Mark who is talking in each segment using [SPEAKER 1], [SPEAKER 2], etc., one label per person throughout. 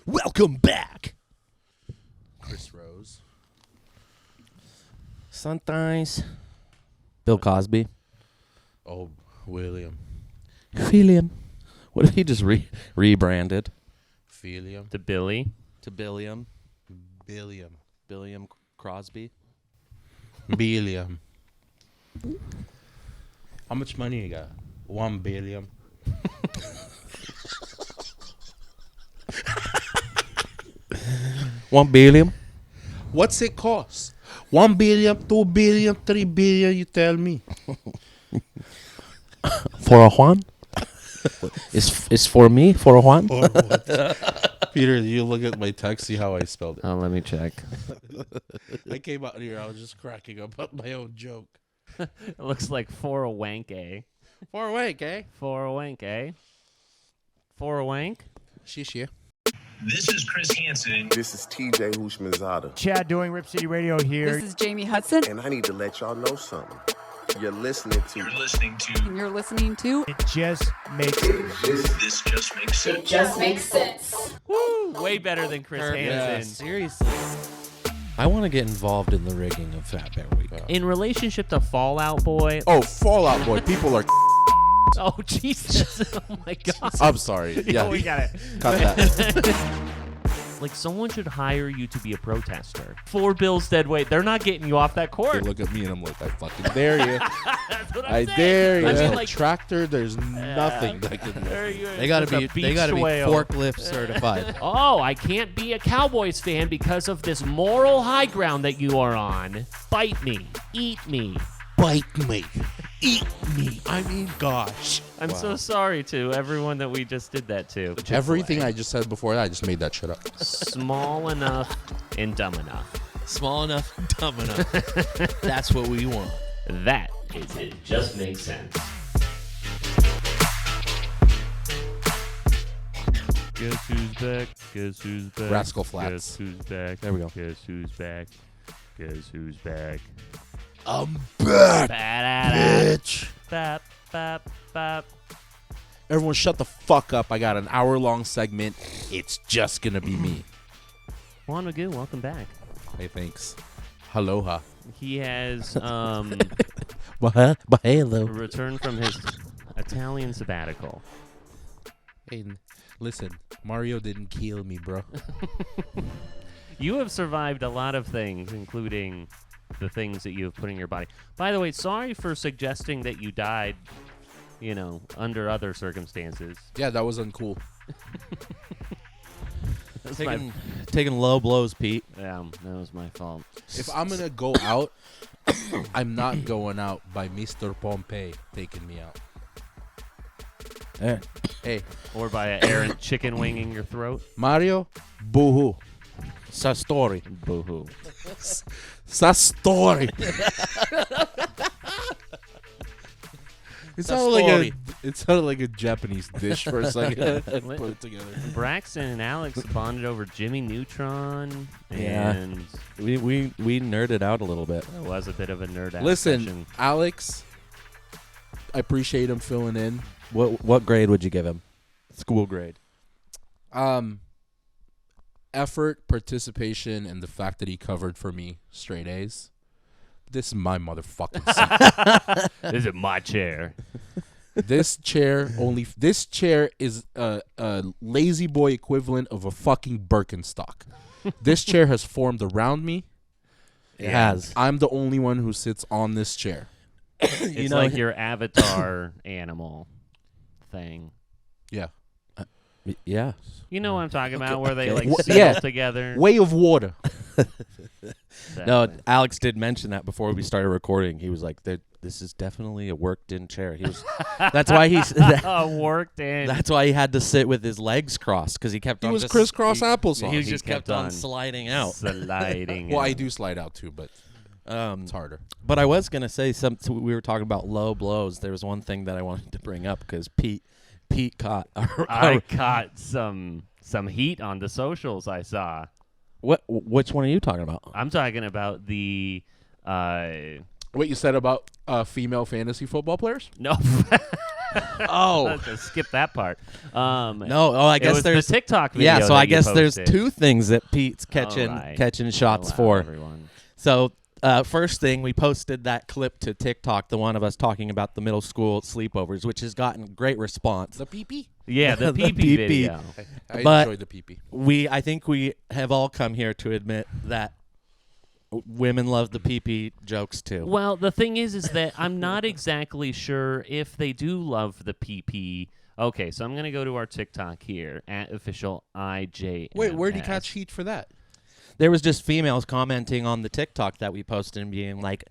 [SPEAKER 1] Welcome back.
[SPEAKER 2] Chris Rose.
[SPEAKER 1] Sometimes. Bill Cosby.
[SPEAKER 2] Oh, William.
[SPEAKER 1] William. What if he just rebranded?
[SPEAKER 2] Philium.
[SPEAKER 3] To Billy.
[SPEAKER 1] To Billiam.
[SPEAKER 2] Billiam.
[SPEAKER 1] Billiam Crosby.
[SPEAKER 2] Billiam. How much money you got? 1 billion.
[SPEAKER 1] $1 billion.
[SPEAKER 2] What's it cost? 1 billion, 2 billion, 3 billion, you tell me.
[SPEAKER 1] For a Juan? It's for me? For a Juan?
[SPEAKER 2] Or what? Peter, you look at my text, see how I spelled it.
[SPEAKER 3] Oh, let me check.
[SPEAKER 2] I came out here, I was just cracking up at my own joke.
[SPEAKER 3] It looks like for a wank, eh?
[SPEAKER 2] For a week, eh?
[SPEAKER 3] For a wank, eh? For a wank?
[SPEAKER 2] Shishi.
[SPEAKER 4] This is Chris Hansen.
[SPEAKER 5] This is TJ Hushmanzada.
[SPEAKER 6] Chad doing Rip City Radio here.
[SPEAKER 7] This is Jamie Hudson.
[SPEAKER 5] And I need to let y'all know something. You're listening to...
[SPEAKER 4] You're listening to.
[SPEAKER 7] And you're listening to
[SPEAKER 6] It just makes
[SPEAKER 4] This just makes sense.
[SPEAKER 7] It Just Makes Sense.
[SPEAKER 3] Woo! Way better than Chris Hansen.
[SPEAKER 1] Seriously. I want to get involved in the rigging of Fat Bear Week.
[SPEAKER 3] In relationship to Fallout Boy.
[SPEAKER 2] Oh, Fallout Boy. People are...
[SPEAKER 3] Oh, Jesus. Oh, my God.
[SPEAKER 2] I'm sorry. Yeah,
[SPEAKER 3] Oh, we got it.
[SPEAKER 2] cut that.
[SPEAKER 3] Like, someone should hire you to be a protester. For Bill's dead weight. They're not getting you off that
[SPEAKER 2] They
[SPEAKER 3] court.
[SPEAKER 2] look at me and I'm like, I fucking dare you.
[SPEAKER 3] That's what I'm
[SPEAKER 2] I
[SPEAKER 3] saying.
[SPEAKER 2] dare you.
[SPEAKER 3] I mean,
[SPEAKER 2] There's no
[SPEAKER 3] like,
[SPEAKER 2] tractor. There's nothing that can...
[SPEAKER 1] They gotta be forklift certified.
[SPEAKER 3] Oh, I can't be a Cowboys fan because of this moral high ground that you are on. Bite me. Eat me.
[SPEAKER 2] Bite me. Eat me. I mean, gosh.
[SPEAKER 3] I'm so sorry to everyone that we just did that to.
[SPEAKER 2] Everything I just said before that, I just made that shit up.
[SPEAKER 3] Small enough and dumb enough.
[SPEAKER 1] Small enough, dumb enough. That's what we want.
[SPEAKER 3] That is It Just Makes Sense. Guess who's back? Guess who's back?
[SPEAKER 2] Rascal Flatts.
[SPEAKER 3] Guess who's back?
[SPEAKER 1] There we go.
[SPEAKER 3] Guess who's back? Guess who's back?
[SPEAKER 2] I'm back,
[SPEAKER 3] Ba-da-da.
[SPEAKER 2] bitch.
[SPEAKER 3] Bap, bap, bap.
[SPEAKER 2] Everyone shut the fuck up. I got an hour-long segment. It's just gonna be me.
[SPEAKER 3] Juan Miguel, welcome back.
[SPEAKER 2] Hey, thanks. Aloha.
[SPEAKER 3] He has
[SPEAKER 1] Hello.
[SPEAKER 3] returned from his Italian sabbatical.
[SPEAKER 2] Hey, listen. Mario didn't kill me, bro.
[SPEAKER 3] You have survived a lot of things, including the things that you have put in your body. By the way, sorry for suggesting that you died, under other circumstances.
[SPEAKER 2] Yeah, that was uncool.
[SPEAKER 3] That's
[SPEAKER 1] Taking low blows, Pete.
[SPEAKER 3] that was my fault.
[SPEAKER 2] If I'm gonna go out, I'm not going out by Mr. Pompey taking me out. Hey,
[SPEAKER 3] Or by an errant chicken wing in your throat.
[SPEAKER 2] Mario, boo-hoo.
[SPEAKER 1] Sa story.
[SPEAKER 3] Boo-hoo.
[SPEAKER 2] Sa story. It sounded like a Japanese dish for a second. Put it together.
[SPEAKER 3] Braxton and Alex bonded over Jimmy Neutron,
[SPEAKER 1] Yeah.
[SPEAKER 3] and
[SPEAKER 1] We nerded out a little bit.
[SPEAKER 3] it was a bit of a nerd out
[SPEAKER 2] Listen,
[SPEAKER 3] session.
[SPEAKER 2] Alex, I appreciate him filling in.
[SPEAKER 1] What grade would you give him? School grade.
[SPEAKER 2] Effort, participation, and the fact that he covered for me straight A's. This is my motherfucking seat.
[SPEAKER 3] This is my chair.
[SPEAKER 2] This chair is a lazy boy equivalent of a fucking Birkenstock. This chair has formed around me.
[SPEAKER 1] It has.
[SPEAKER 2] I'm the only one who sits on this chair.
[SPEAKER 3] It's like your avatar animal thing.
[SPEAKER 2] Yeah.
[SPEAKER 1] Yeah.
[SPEAKER 3] You know what I'm talking about, where they like
[SPEAKER 2] Wha-
[SPEAKER 3] settle
[SPEAKER 2] yeah.
[SPEAKER 3] together.
[SPEAKER 2] Way of water.
[SPEAKER 1] No,
[SPEAKER 3] Exactly.
[SPEAKER 1] Alex did mention that before we started recording. He was like, "This is definitely a worked-in chair." He was. That's why he's.
[SPEAKER 3] Worked in.
[SPEAKER 1] That's why he had to sit with his legs crossed because he kept.
[SPEAKER 2] He
[SPEAKER 1] on
[SPEAKER 2] was
[SPEAKER 1] just,
[SPEAKER 2] crisscross
[SPEAKER 1] he-
[SPEAKER 2] applesauce.
[SPEAKER 1] He
[SPEAKER 3] He
[SPEAKER 1] just kept on sliding out.
[SPEAKER 3] Sliding.
[SPEAKER 2] Well, I
[SPEAKER 3] out.
[SPEAKER 2] do slide out too, but it's harder.
[SPEAKER 1] But I was gonna say so we were talking about low blows. There was one thing that I wanted to bring up because Pete caught.
[SPEAKER 3] I caught some heat on the socials I saw.
[SPEAKER 1] Which one are you talking about?
[SPEAKER 3] I'm talking about the
[SPEAKER 2] What you said about female fantasy football players?
[SPEAKER 3] No.
[SPEAKER 2] Oh,
[SPEAKER 3] Let's skip that part.
[SPEAKER 1] No, I
[SPEAKER 3] it
[SPEAKER 1] guess
[SPEAKER 3] was
[SPEAKER 1] there's
[SPEAKER 3] the TikTok video.
[SPEAKER 1] yeah. So
[SPEAKER 3] that
[SPEAKER 1] I
[SPEAKER 3] you
[SPEAKER 1] guess there's
[SPEAKER 3] posted.
[SPEAKER 1] two things that Pete's catching
[SPEAKER 3] right.
[SPEAKER 1] catching shots
[SPEAKER 3] Allow
[SPEAKER 1] for.
[SPEAKER 3] everyone.
[SPEAKER 1] So first thing, we posted that clip to TikTok, the one of us talking about the middle school sleepovers, which has gotten great response.
[SPEAKER 2] the pee-pee.
[SPEAKER 3] Yeah, the
[SPEAKER 1] The
[SPEAKER 3] PP
[SPEAKER 1] PP.
[SPEAKER 3] video.
[SPEAKER 2] I
[SPEAKER 1] But-
[SPEAKER 2] enjoyed the pee-pee.
[SPEAKER 1] I think we have all come here to admit that women love the pee jokes too.
[SPEAKER 3] Well, the thing is that I'm not exactly sure if they do love the PP. Okay, so I'm going to go to our TikTok here, at official IJMS.
[SPEAKER 2] Wait, where did you catch heat for that?
[SPEAKER 1] There was just females commenting on the TikTok that we posted and being like,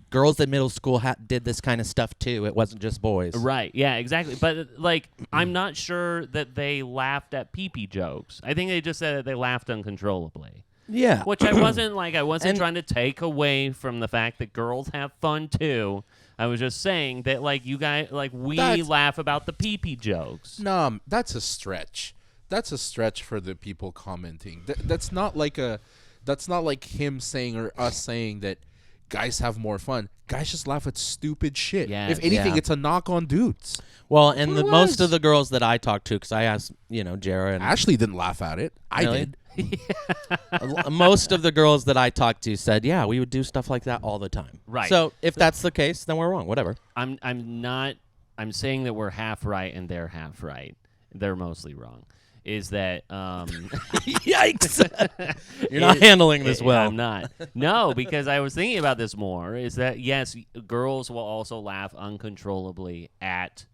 [SPEAKER 1] girls in middle school did this kind of stuff too. It wasn't just boys.
[SPEAKER 3] Right, yeah, exactly. But, like, I'm not sure that they laughed at PP jokes. I think they just said that they laughed uncontrollably.
[SPEAKER 1] Yeah.
[SPEAKER 3] Which I wasn't
[SPEAKER 1] And-
[SPEAKER 3] trying to take away from the fact that girls have fun too. I was just saying that, like, you guys, like, we
[SPEAKER 2] That's-
[SPEAKER 3] laugh about the PP jokes.
[SPEAKER 2] No, that's a stretch. That's a stretch for the people commenting. That's not like him saying or us saying that guys have more fun. Guys just laugh at stupid shit.
[SPEAKER 3] Yeah,
[SPEAKER 2] If anything,
[SPEAKER 1] yeah.
[SPEAKER 2] it's a knock on dudes.
[SPEAKER 1] Well, and
[SPEAKER 2] What it
[SPEAKER 1] most
[SPEAKER 2] was.
[SPEAKER 1] of the girls that I talked to, because I asked, Jara and
[SPEAKER 2] Ashley didn't laugh at it. I
[SPEAKER 1] Really?
[SPEAKER 2] did.
[SPEAKER 1] most of the girls that I talked to said, yeah, we would do stuff like that all the time.
[SPEAKER 3] Right.
[SPEAKER 1] So if that's the case, then we're wrong. Whatever.
[SPEAKER 3] I'm saying that we're half right and they're half right. They're mostly wrong. Is that
[SPEAKER 1] Yikes! You're not handling this well.
[SPEAKER 3] I'm not. No, because I was thinking about this more. Is that yes, girls will also laugh uncontrollably at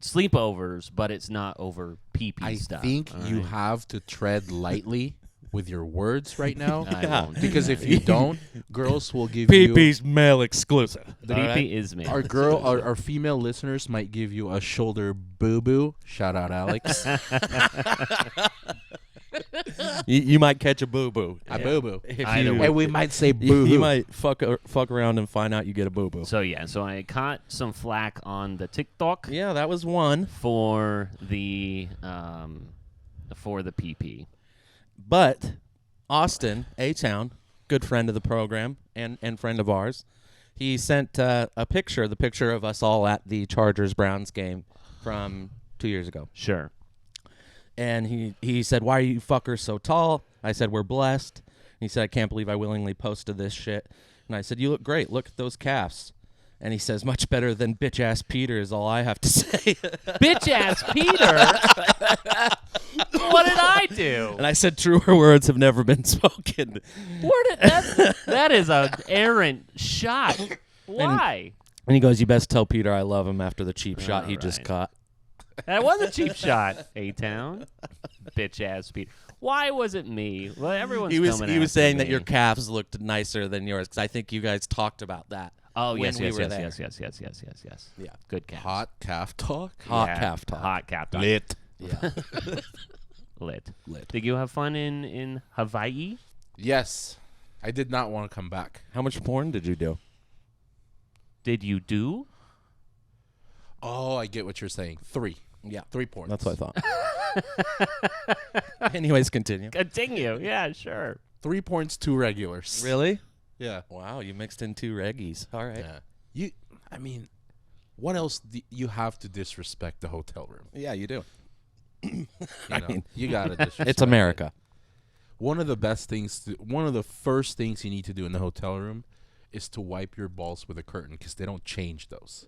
[SPEAKER 3] sleepovers, but it's not over pee-pee
[SPEAKER 2] I
[SPEAKER 3] stuff.
[SPEAKER 2] think
[SPEAKER 3] all
[SPEAKER 2] you
[SPEAKER 3] right?
[SPEAKER 2] have to tread lightly with your words right now.
[SPEAKER 3] I won't do
[SPEAKER 2] Because
[SPEAKER 3] that.
[SPEAKER 2] if you don't, girls will give you
[SPEAKER 1] PP's male exclusive.
[SPEAKER 3] the
[SPEAKER 1] All
[SPEAKER 3] pee-pee
[SPEAKER 1] right?
[SPEAKER 3] is me.
[SPEAKER 2] our female listeners might give you a shoulder boo boo. Shout out Alex.
[SPEAKER 1] You might catch a boo boo.
[SPEAKER 2] A boo boo.
[SPEAKER 3] Either way.
[SPEAKER 2] And we might say boo
[SPEAKER 1] You
[SPEAKER 2] hoo.
[SPEAKER 1] might fuck around and find out you get a boo boo.
[SPEAKER 3] So yeah, so I caught some flack on the TikTok
[SPEAKER 1] Yeah, that was one.
[SPEAKER 3] for the PP.
[SPEAKER 1] But Austin, A-Town, good friend of the program and friend of ours, he sent the picture of us all at the Chargers-Browns game from 2 years ago.
[SPEAKER 3] Sure.
[SPEAKER 1] And he said, why are you fuckers so tall? I said, we're blessed. And he said, I can't believe I willingly posted this shit. And I said, you look great. Look at those calves. And he says, much better than bitch-ass Peter is all I have to say.
[SPEAKER 3] Bitch-ass Peter? What did I do?
[SPEAKER 1] And I said, truer words have never been spoken.
[SPEAKER 3] That is an errant shot. Why?
[SPEAKER 1] And he goes, you best tell Peter I love him after the cheap shot he just
[SPEAKER 3] right.
[SPEAKER 1] caught.
[SPEAKER 3] That was a cheap shot, A-Town. Bitch-ass Peter. Why was it me? Well, everyone's
[SPEAKER 1] He was
[SPEAKER 3] coming
[SPEAKER 1] he was
[SPEAKER 3] after
[SPEAKER 1] saying
[SPEAKER 3] me.
[SPEAKER 1] that your calves looked nicer than yours because I think you guys talked about that.
[SPEAKER 3] Oh,
[SPEAKER 1] when
[SPEAKER 3] yes,
[SPEAKER 1] we
[SPEAKER 3] yes,
[SPEAKER 1] were
[SPEAKER 3] yes,
[SPEAKER 1] there.
[SPEAKER 3] yes.
[SPEAKER 1] Yeah.
[SPEAKER 3] Good calf.
[SPEAKER 2] Hot calf talk.
[SPEAKER 1] Hot calf talk.
[SPEAKER 3] Hot calf talk.
[SPEAKER 2] Lit.
[SPEAKER 1] Yeah.
[SPEAKER 3] Lit.
[SPEAKER 1] Lit.
[SPEAKER 3] Did you have fun in Hawaii?
[SPEAKER 2] Yes. I did not want to come back.
[SPEAKER 1] How much porn did you do?
[SPEAKER 3] Did you do?
[SPEAKER 2] Oh, I get what you're saying. 3.
[SPEAKER 1] Yeah.
[SPEAKER 2] 3 points.
[SPEAKER 1] That's what I thought. Anyways, continue.
[SPEAKER 3] Continue. Yeah, sure.
[SPEAKER 2] 3 points, 2 regulars.
[SPEAKER 1] Really?
[SPEAKER 2] Yeah.
[SPEAKER 1] Wow, you mixed in 2 reggies. All right.
[SPEAKER 2] Yeah. What else do you have to disrespect the hotel room?
[SPEAKER 1] Yeah, you do.
[SPEAKER 2] You
[SPEAKER 1] I
[SPEAKER 2] know,
[SPEAKER 1] mean,
[SPEAKER 2] you gotta disrespect
[SPEAKER 1] It's America.
[SPEAKER 2] One of the first things you need to do in the hotel room is to wipe your balls with a curtain because they don't change those.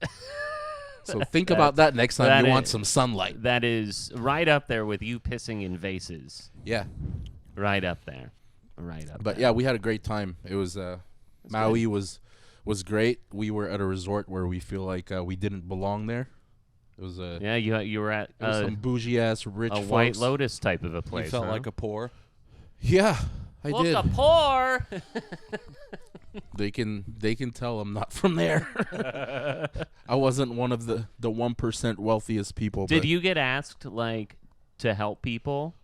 [SPEAKER 2] So think about that next time
[SPEAKER 3] that
[SPEAKER 2] you want
[SPEAKER 3] is-
[SPEAKER 2] some sunlight.
[SPEAKER 3] That is right up there with you pissing in vases.
[SPEAKER 2] Yeah.
[SPEAKER 3] Right up there. Right up
[SPEAKER 2] But
[SPEAKER 3] there.
[SPEAKER 2] yeah, we had a great time. It was Maui was great. We were at a resort where we feel like we didn't belong there. It was
[SPEAKER 3] Yeah, you were at
[SPEAKER 2] it was some bougie ass rich
[SPEAKER 3] a
[SPEAKER 2] folks.
[SPEAKER 3] White Lotus type of a place.
[SPEAKER 1] You felt
[SPEAKER 3] huh?
[SPEAKER 1] like a poor.
[SPEAKER 2] Yeah, I
[SPEAKER 3] Look
[SPEAKER 2] did.
[SPEAKER 3] a pour.
[SPEAKER 2] They can tell I'm not from there. I wasn't one of the 1% wealthiest people.
[SPEAKER 3] Did
[SPEAKER 2] but
[SPEAKER 3] you get asked like to help people?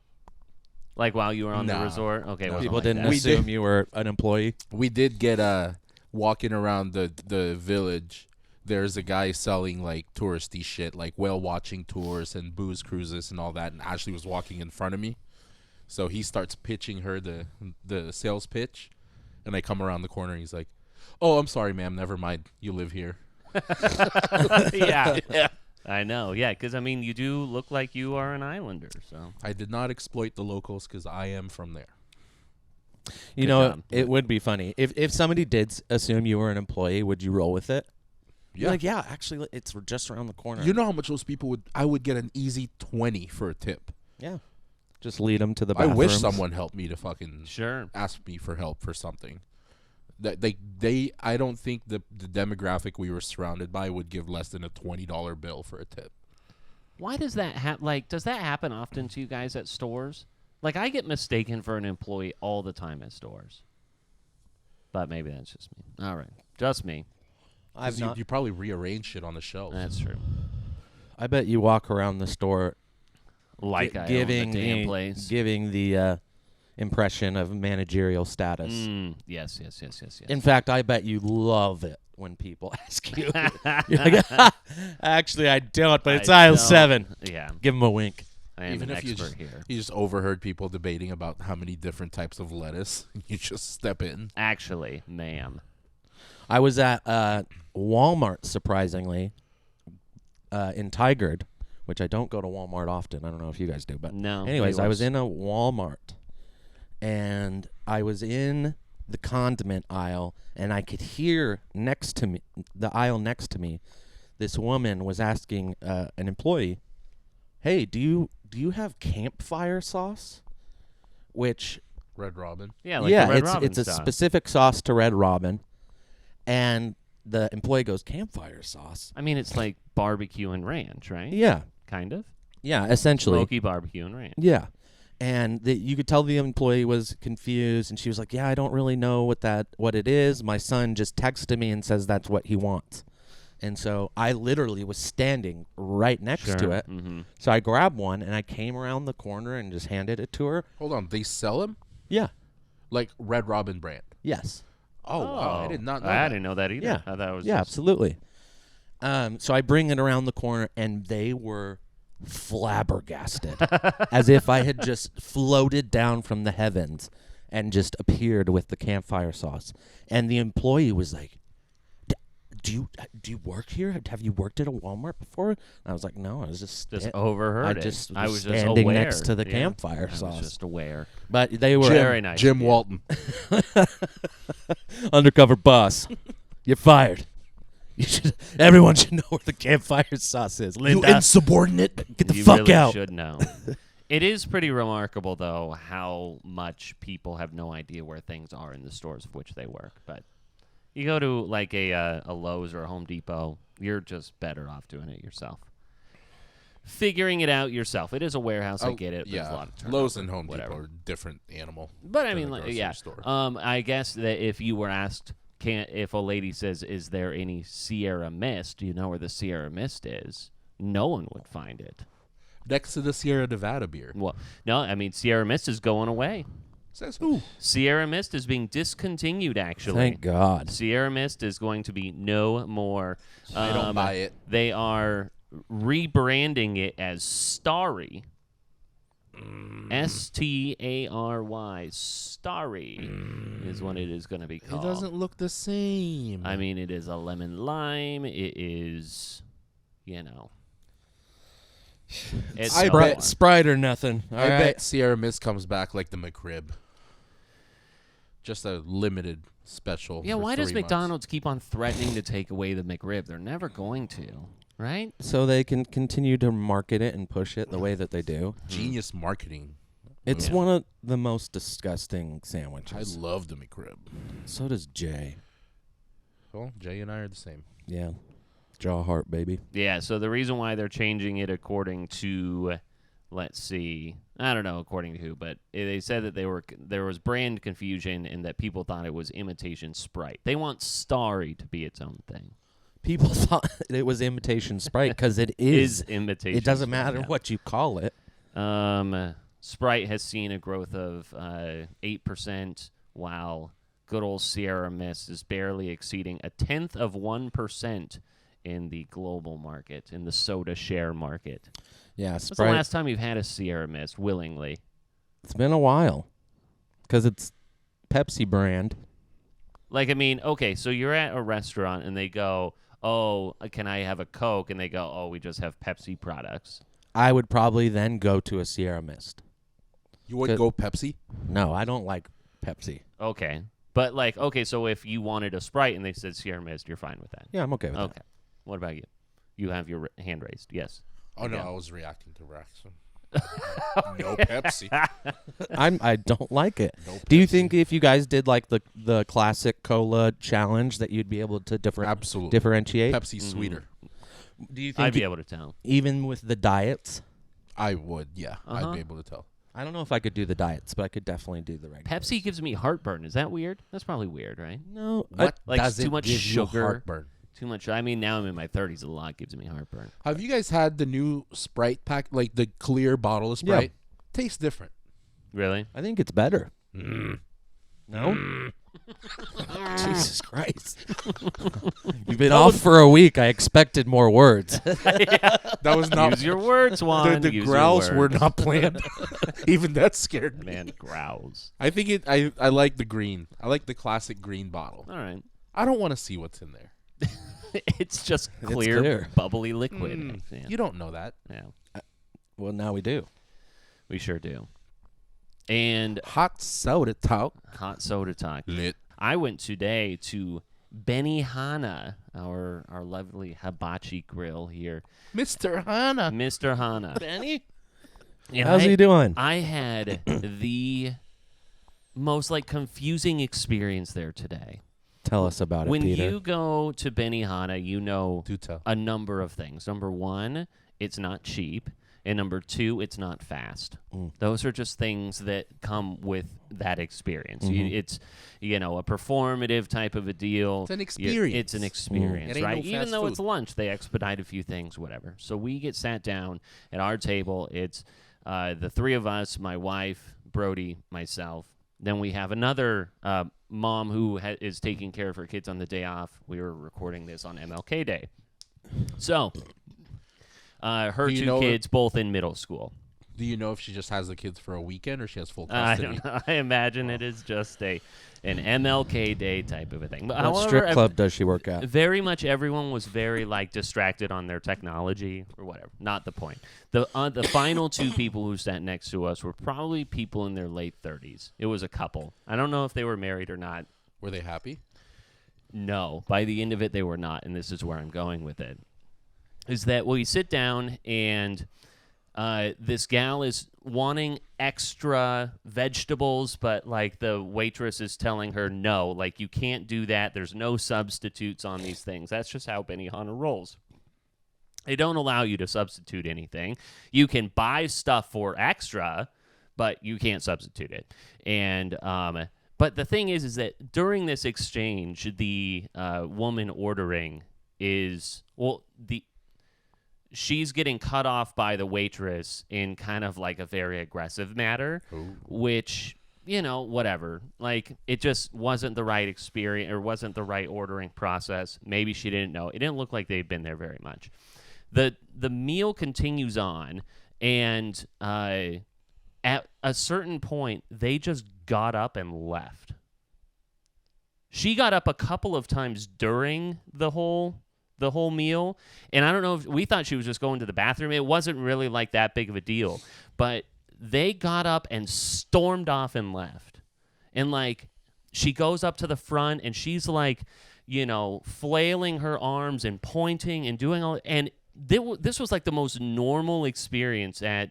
[SPEAKER 3] Like while you were on the
[SPEAKER 2] Nah.
[SPEAKER 3] resort? Okay, it wasn't
[SPEAKER 1] People
[SPEAKER 3] like
[SPEAKER 1] didn't
[SPEAKER 3] that.
[SPEAKER 2] We
[SPEAKER 1] assume
[SPEAKER 2] did.
[SPEAKER 1] you were an employee.
[SPEAKER 2] We did get walking around the village. There's a guy selling like touristy shit, like whale watching tours and booze cruises and all that. And Ashley was walking in front of me, so he starts pitching her the sales pitch, and I come around the corner and he's like, Oh, I'm sorry, ma'am. Never mind. You live here.
[SPEAKER 3] Yeah. I know. Yeah, because, I mean, you do look like you are an islander, so.
[SPEAKER 2] I did not exploit the locals because I am from there.
[SPEAKER 1] You
[SPEAKER 3] Good
[SPEAKER 1] know,
[SPEAKER 3] job.
[SPEAKER 1] it would be funny if somebody did assume you were an employee. Would you roll with it?
[SPEAKER 2] Yeah.
[SPEAKER 1] Like, yeah, actually, it's just around the corner.
[SPEAKER 2] You know how much those people would? I would get an easy 20 for a tip.
[SPEAKER 1] Yeah. Just lead them to the
[SPEAKER 2] I
[SPEAKER 1] bathrooms.
[SPEAKER 2] wish someone helped me to fucking
[SPEAKER 3] Sure.
[SPEAKER 2] ask me for help for something. That I don't think the demographic we were surrounded by would give less than a $20 bill for a tip.
[SPEAKER 3] Why does that happen? Like, does that happen often to you guys at stores? Like, I get mistaken for an employee all the time at stores. But maybe that's just me. All right. Just me.
[SPEAKER 1] I've not.
[SPEAKER 2] You probably rearrange shit on the shelves.
[SPEAKER 3] That's true.
[SPEAKER 1] I bet you walk around the store
[SPEAKER 3] Like I own
[SPEAKER 1] giving
[SPEAKER 3] the damn place.
[SPEAKER 1] giving the impression of managerial status.
[SPEAKER 3] Yes.
[SPEAKER 1] In fact, I bet you love it when people ask you. You're like, actually, I don't, but it's aisle 7.
[SPEAKER 3] Yeah.
[SPEAKER 1] Give them a wink.
[SPEAKER 3] I am
[SPEAKER 2] Even
[SPEAKER 3] an
[SPEAKER 2] if
[SPEAKER 3] expert here.
[SPEAKER 2] you just overheard people debating about how many different types of lettuce, you just step in.
[SPEAKER 3] Actually, ma'am.
[SPEAKER 1] I was at Walmart, surprisingly, in Tigard, which I don't go to Walmart often. I don't know if you guys do, but
[SPEAKER 3] No,
[SPEAKER 1] anyways,
[SPEAKER 3] he
[SPEAKER 1] I was
[SPEAKER 3] was.
[SPEAKER 1] in a Walmart, and I was in the condiment aisle, and I could hear next to me, the aisle next to me, this woman was asking an employee, "Hey, do you have Campfire sauce?" Which
[SPEAKER 2] Red Robin.
[SPEAKER 3] Yeah, like the Red Robin
[SPEAKER 1] it's a
[SPEAKER 3] stuff.
[SPEAKER 1] specific sauce to Red Robin, and the employee goes, "Campfire sauce?"
[SPEAKER 3] I mean, it's like barbecue and ranch, right?
[SPEAKER 1] Yeah,
[SPEAKER 3] Kind of.
[SPEAKER 1] yeah, essentially.
[SPEAKER 3] Smoky barbecue and ranch.
[SPEAKER 1] Yeah. And you could tell the employee was confused, and she was like, "Yeah, I don't really know what it is. My son just texted me and says that's what he wants." And so I literally was standing right next to it.
[SPEAKER 3] Mm-hmm.
[SPEAKER 1] So I grabbed one, and I came around the corner and just handed it to her.
[SPEAKER 2] Hold on, they sell them
[SPEAKER 1] Yeah.
[SPEAKER 2] like Red Robin brand.
[SPEAKER 1] Yes.
[SPEAKER 2] Oh, wow, I did not know.
[SPEAKER 3] I
[SPEAKER 2] that.
[SPEAKER 3] didn't know that either.
[SPEAKER 1] Yeah.
[SPEAKER 3] I thought it was
[SPEAKER 1] Yeah,
[SPEAKER 3] just-
[SPEAKER 1] absolutely. So I bring it around the corner, and they were flabbergasted, as if I had just floated down from the heavens and just appeared with the Campfire sauce. And the employee was like, "Do you work here? Have you worked at a Walmart before?" And I was like, "No, I was just
[SPEAKER 3] overheard
[SPEAKER 1] I
[SPEAKER 3] it.
[SPEAKER 1] just
[SPEAKER 3] I
[SPEAKER 1] was
[SPEAKER 3] was just
[SPEAKER 1] standing
[SPEAKER 3] aware.
[SPEAKER 1] next to the
[SPEAKER 3] Yeah.
[SPEAKER 1] Campfire
[SPEAKER 3] I
[SPEAKER 1] sauce."
[SPEAKER 3] was just aware.
[SPEAKER 1] But they were
[SPEAKER 3] Very nice.
[SPEAKER 2] Jim
[SPEAKER 3] of you.
[SPEAKER 2] Walton.
[SPEAKER 1] undercover boss. You're fired. Everyone should know where the Campfire sauce is. Linda,
[SPEAKER 2] insubordinate.
[SPEAKER 1] get the
[SPEAKER 3] You
[SPEAKER 1] fuck
[SPEAKER 3] really
[SPEAKER 1] out.
[SPEAKER 3] should know. It is pretty remarkable, though, how much people have no idea where things are in the stores of which they work. But you go to like a Lowe's or a Home Depot, you're just better off doing it yourself. Figuring it out yourself. It is a warehouse. I get it. There's a
[SPEAKER 2] Yeah,
[SPEAKER 3] lot of turnover,
[SPEAKER 2] Lowe's and Home
[SPEAKER 3] whatever.
[SPEAKER 2] Depot are different animal.
[SPEAKER 3] But I
[SPEAKER 2] than
[SPEAKER 3] mean,
[SPEAKER 2] a
[SPEAKER 3] like,
[SPEAKER 2] grocery
[SPEAKER 3] yeah.
[SPEAKER 2] store.
[SPEAKER 3] I guess that if you were asked, if a lady says, "Is there any Sierra Mist?" Do you know where the Sierra Mist is? No one would find it.
[SPEAKER 2] Next to the Sierra Nevada beer.
[SPEAKER 3] Well, no, I mean Sierra Mist is going away.
[SPEAKER 2] Says who?
[SPEAKER 3] Sierra Mist is being discontinued. Actually,
[SPEAKER 1] Thank God.
[SPEAKER 3] Sierra Mist is going to be no more.
[SPEAKER 2] I don't buy it.
[SPEAKER 3] They are rebranding it as Starry. Stary. Starry is what it is going to be
[SPEAKER 2] It
[SPEAKER 3] called.
[SPEAKER 2] doesn't look the same.
[SPEAKER 3] I mean, it is a lemon lime. It is, It's
[SPEAKER 2] I
[SPEAKER 3] so
[SPEAKER 2] bet
[SPEAKER 3] fun.
[SPEAKER 1] Sprite or nothing. All
[SPEAKER 2] I
[SPEAKER 1] right.
[SPEAKER 2] bet Sierra Mist comes back like the McRib. Just a limited special.
[SPEAKER 3] Yeah,
[SPEAKER 2] for
[SPEAKER 3] why does
[SPEAKER 2] 3 months.
[SPEAKER 3] McDonald's keep on threatening to take away the McRib? They're never going to, right?
[SPEAKER 1] So they can continue to market it and push it the way that they do.
[SPEAKER 2] Genius marketing.
[SPEAKER 1] It's
[SPEAKER 3] Yeah.
[SPEAKER 1] one of the most disgusting
[SPEAKER 2] I
[SPEAKER 1] sandwiches.
[SPEAKER 2] love the McRib.
[SPEAKER 1] So does Jay.
[SPEAKER 2] Well, Jay and I are the same.
[SPEAKER 1] Yeah. Jaw heart, baby.
[SPEAKER 3] Yeah, so the reason why they're changing it according to, let's see, I don't know according to who, but they said that there was brand confusion and that people thought it was imitation Sprite. They want Starry to be its own thing.
[SPEAKER 1] People thought it was imitation Sprite because it is.
[SPEAKER 3] imitation
[SPEAKER 1] It doesn't
[SPEAKER 3] Sprite,
[SPEAKER 1] matter
[SPEAKER 3] yeah.
[SPEAKER 1] what you call it.
[SPEAKER 3] Sprite has seen a growth of 8%, while good old Sierra Mist is barely exceeding 0.1% in the global market, in the soda share market.
[SPEAKER 1] Yeah,
[SPEAKER 3] When's the
[SPEAKER 1] Sprite.
[SPEAKER 3] last time you've had a Sierra Mist willingly?
[SPEAKER 1] It's been a while because it's Pepsi brand.
[SPEAKER 3] Like, I mean, okay, so you're at a restaurant and they go, oh, can I have a Coke? And they go, oh, we just have Pepsi products.
[SPEAKER 1] I would probably then go to a Sierra Mist.
[SPEAKER 2] You would go Pepsi?
[SPEAKER 1] No, I don't like Pepsi.
[SPEAKER 3] Okay. But, like, okay, so if you wanted a Sprite and they said Sierra Mist, you're fine with that.
[SPEAKER 1] Yeah, I'm okay with
[SPEAKER 3] Okay.
[SPEAKER 1] that.
[SPEAKER 3] What about you? You have your hand raised. Yes.
[SPEAKER 2] Oh, no,
[SPEAKER 3] Yeah.
[SPEAKER 2] I was reacting to Braxton. No Pepsi.
[SPEAKER 1] I don't like it.
[SPEAKER 2] No
[SPEAKER 1] Do you
[SPEAKER 2] Pepsi.
[SPEAKER 1] think if you guys did like the classic cola challenge that you'd be able to
[SPEAKER 2] Absolutely.
[SPEAKER 1] differentiate?
[SPEAKER 2] Pepsi sweeter.
[SPEAKER 1] Do you think
[SPEAKER 3] I'd be able to tell.
[SPEAKER 1] even with the diets?
[SPEAKER 2] I would, yeah.
[SPEAKER 3] Uh-huh.
[SPEAKER 2] I'd be able to tell.
[SPEAKER 1] I don't know if I could do the diets, but I could definitely do the regular.
[SPEAKER 3] Pepsi gives me heartburn. Is that weird? That's probably weird, right?
[SPEAKER 1] No.
[SPEAKER 2] What
[SPEAKER 3] like
[SPEAKER 2] does
[SPEAKER 3] too
[SPEAKER 2] it
[SPEAKER 3] much
[SPEAKER 2] give you
[SPEAKER 3] sugar.
[SPEAKER 2] heartburn?
[SPEAKER 3] Too much. I mean, now I'm in my 30s. A lot gives me heartburn.
[SPEAKER 2] Have you guys had the new Sprite pack, like the clear bottle of Sprite? Tastes different.
[SPEAKER 3] Really?
[SPEAKER 1] I think it's better. No? Jesus Christ. You've been off for a week. I expected more words.
[SPEAKER 2] That was not.
[SPEAKER 3] Use your words, Juan.
[SPEAKER 2] the
[SPEAKER 3] Use your
[SPEAKER 2] growls were
[SPEAKER 3] words.
[SPEAKER 2] not planned. Even that scared me.
[SPEAKER 3] Man, growls.
[SPEAKER 2] I think it. I like the green. I like the classic green bottle.
[SPEAKER 3] All right.
[SPEAKER 2] I don't want to see what's in there.
[SPEAKER 3] It's just clear,
[SPEAKER 1] clear.
[SPEAKER 3] bubbly liquid. Yeah.
[SPEAKER 2] You don't know that.
[SPEAKER 3] Yeah,
[SPEAKER 1] Well, now we do.
[SPEAKER 3] we sure do. And
[SPEAKER 2] Hot soda talk.
[SPEAKER 3] hot soda talk.
[SPEAKER 2] Lit.
[SPEAKER 3] I went today to Benihana, our lovely hibachi grill here.
[SPEAKER 2] Mr. Hana.
[SPEAKER 3] Mr. Hana.
[SPEAKER 1] Benny?
[SPEAKER 3] And
[SPEAKER 1] How's he doing?
[SPEAKER 3] I had the most confusing experience there today.
[SPEAKER 1] Tell us about
[SPEAKER 3] When
[SPEAKER 1] it, Peter.
[SPEAKER 3] you go to Benihana, you know
[SPEAKER 2] Do tell.
[SPEAKER 3] a number of things. Number one, it's not cheap. And number two, it's not fast. Those are just things that come with that experience. It's, a performative type of a deal.
[SPEAKER 2] It's an experience.
[SPEAKER 3] It's an experience,
[SPEAKER 2] It ain't
[SPEAKER 3] right?
[SPEAKER 2] no
[SPEAKER 3] Even
[SPEAKER 2] fast
[SPEAKER 3] though
[SPEAKER 2] food.
[SPEAKER 3] it's lunch, they expedite a few things, whatever. So we get sat down at our table. It's the three of us, my wife, Brody, myself. Then we have another mom who is taking care of her kids on the day off. We were recording this on MLK Day. So her
[SPEAKER 2] Do you
[SPEAKER 3] two
[SPEAKER 2] know-
[SPEAKER 3] kids, both in middle school.
[SPEAKER 2] Do you know if she just has the kids for a weekend or she has full
[SPEAKER 3] I
[SPEAKER 2] custody?
[SPEAKER 3] don't know. I imagine it is just an MLK Day type of a thing. But
[SPEAKER 1] What
[SPEAKER 3] however,
[SPEAKER 1] strip club does she work at?
[SPEAKER 3] very much everyone was very distracted on their technology or whatever. Not the point. The final two people who sat next to us were probably people in their late 30s. It was a couple. I don't know if they were married or not.
[SPEAKER 2] Were they happy?
[SPEAKER 3] No, by the end of it, they were not, and this is where I'm going with it. Is that we sit down and this gal is wanting extra vegetables, but the waitress is telling her no, you can't do that. There's no substitutes on these things. That's just how Benihana rolls. They don't allow you to substitute anything. You can buy stuff for extra, but you can't substitute it. And but the thing is that during this exchange, the woman ordering is she's getting cut off by the waitress in kind of a very aggressive manner, which, whatever. It just wasn't the right experience or wasn't the right ordering process. Maybe she didn't know. It didn't look like they'd been there very much. The meal continues on, and at a certain point, they just got up and left. She got up a couple of times during the whole meal, and I don't know if we thought she was just going to the bathroom. It wasn't really that big of a deal, but they got up and stormed off and left. And she goes up to the front and she's flailing her arms and pointing and doing all, and this was the most normal experience at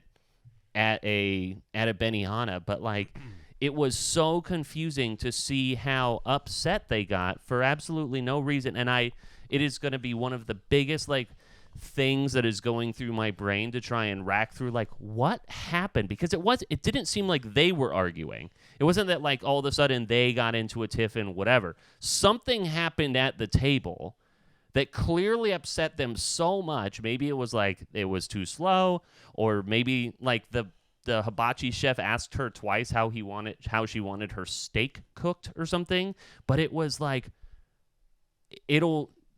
[SPEAKER 3] a Benihana, but it was so confusing to see how upset they got for absolutely no reason. And it is going to be one of the biggest things that is going through my brain to try and rack through what happened, because it didn't seem like they were arguing. It wasn't that all of a sudden they got into a tiff and whatever. Something happened at the table that clearly upset them so much. Maybe it was it was too slow, or maybe the hibachi chef asked her twice how she wanted her steak cooked or something. But it was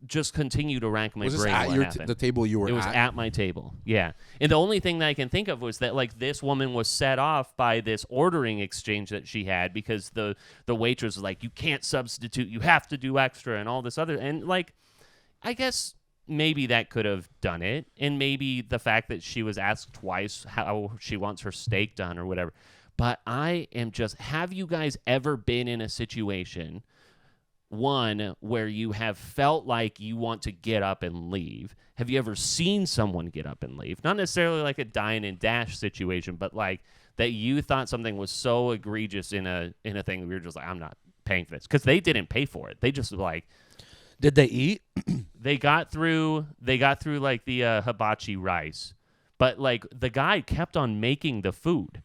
[SPEAKER 3] just continue to rack my
[SPEAKER 2] Was this
[SPEAKER 3] brain.
[SPEAKER 2] at
[SPEAKER 3] what
[SPEAKER 2] your
[SPEAKER 3] happened.
[SPEAKER 2] the table you were
[SPEAKER 3] It was at my table, yeah. And the only thing that I can think of was that, like, this woman was set off by this ordering exchange that she had because the waitress was like, you can't substitute, you have to do extra and all this other. And, like, I guess maybe that could have done it. And maybe the fact that she was asked twice how she wants her steak done or whatever. But I am just, have you guys ever been in a situation, one, where you have felt like you want to get up and leave? Have you ever seen someone get up and leave? Not necessarily like a dine and dash situation, but like that you thought something was so egregious in a thing that we were just like, I'm not paying for this. Because they didn't pay for it. They just like,
[SPEAKER 1] Did they eat?
[SPEAKER 3] they got through like the hibachi rice. But like the guy kept on making the food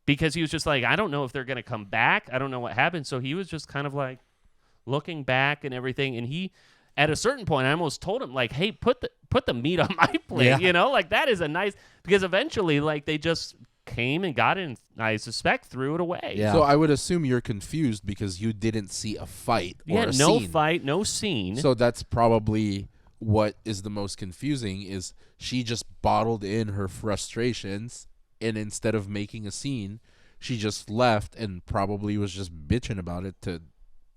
[SPEAKER 3] because he was just like, I don't know if they're going to come back. I don't know what happened. So he was just kind of like looking back and everything. And he, at a certain point, I almost told him, like, hey, put the meat on my plate.
[SPEAKER 1] Yeah.
[SPEAKER 3] You know, like that is a nice, because eventually, like, they just came and got it and I suspect threw it away.
[SPEAKER 1] Yeah.
[SPEAKER 2] So I would assume you're confused because you didn't see a fight or
[SPEAKER 3] Yeah,
[SPEAKER 2] a
[SPEAKER 3] no
[SPEAKER 2] scene.
[SPEAKER 3] fight, no scene.
[SPEAKER 2] So that's probably what is the most confusing is she just bottled in her frustrations, and instead of making a scene, she just left and probably was just bitching about it to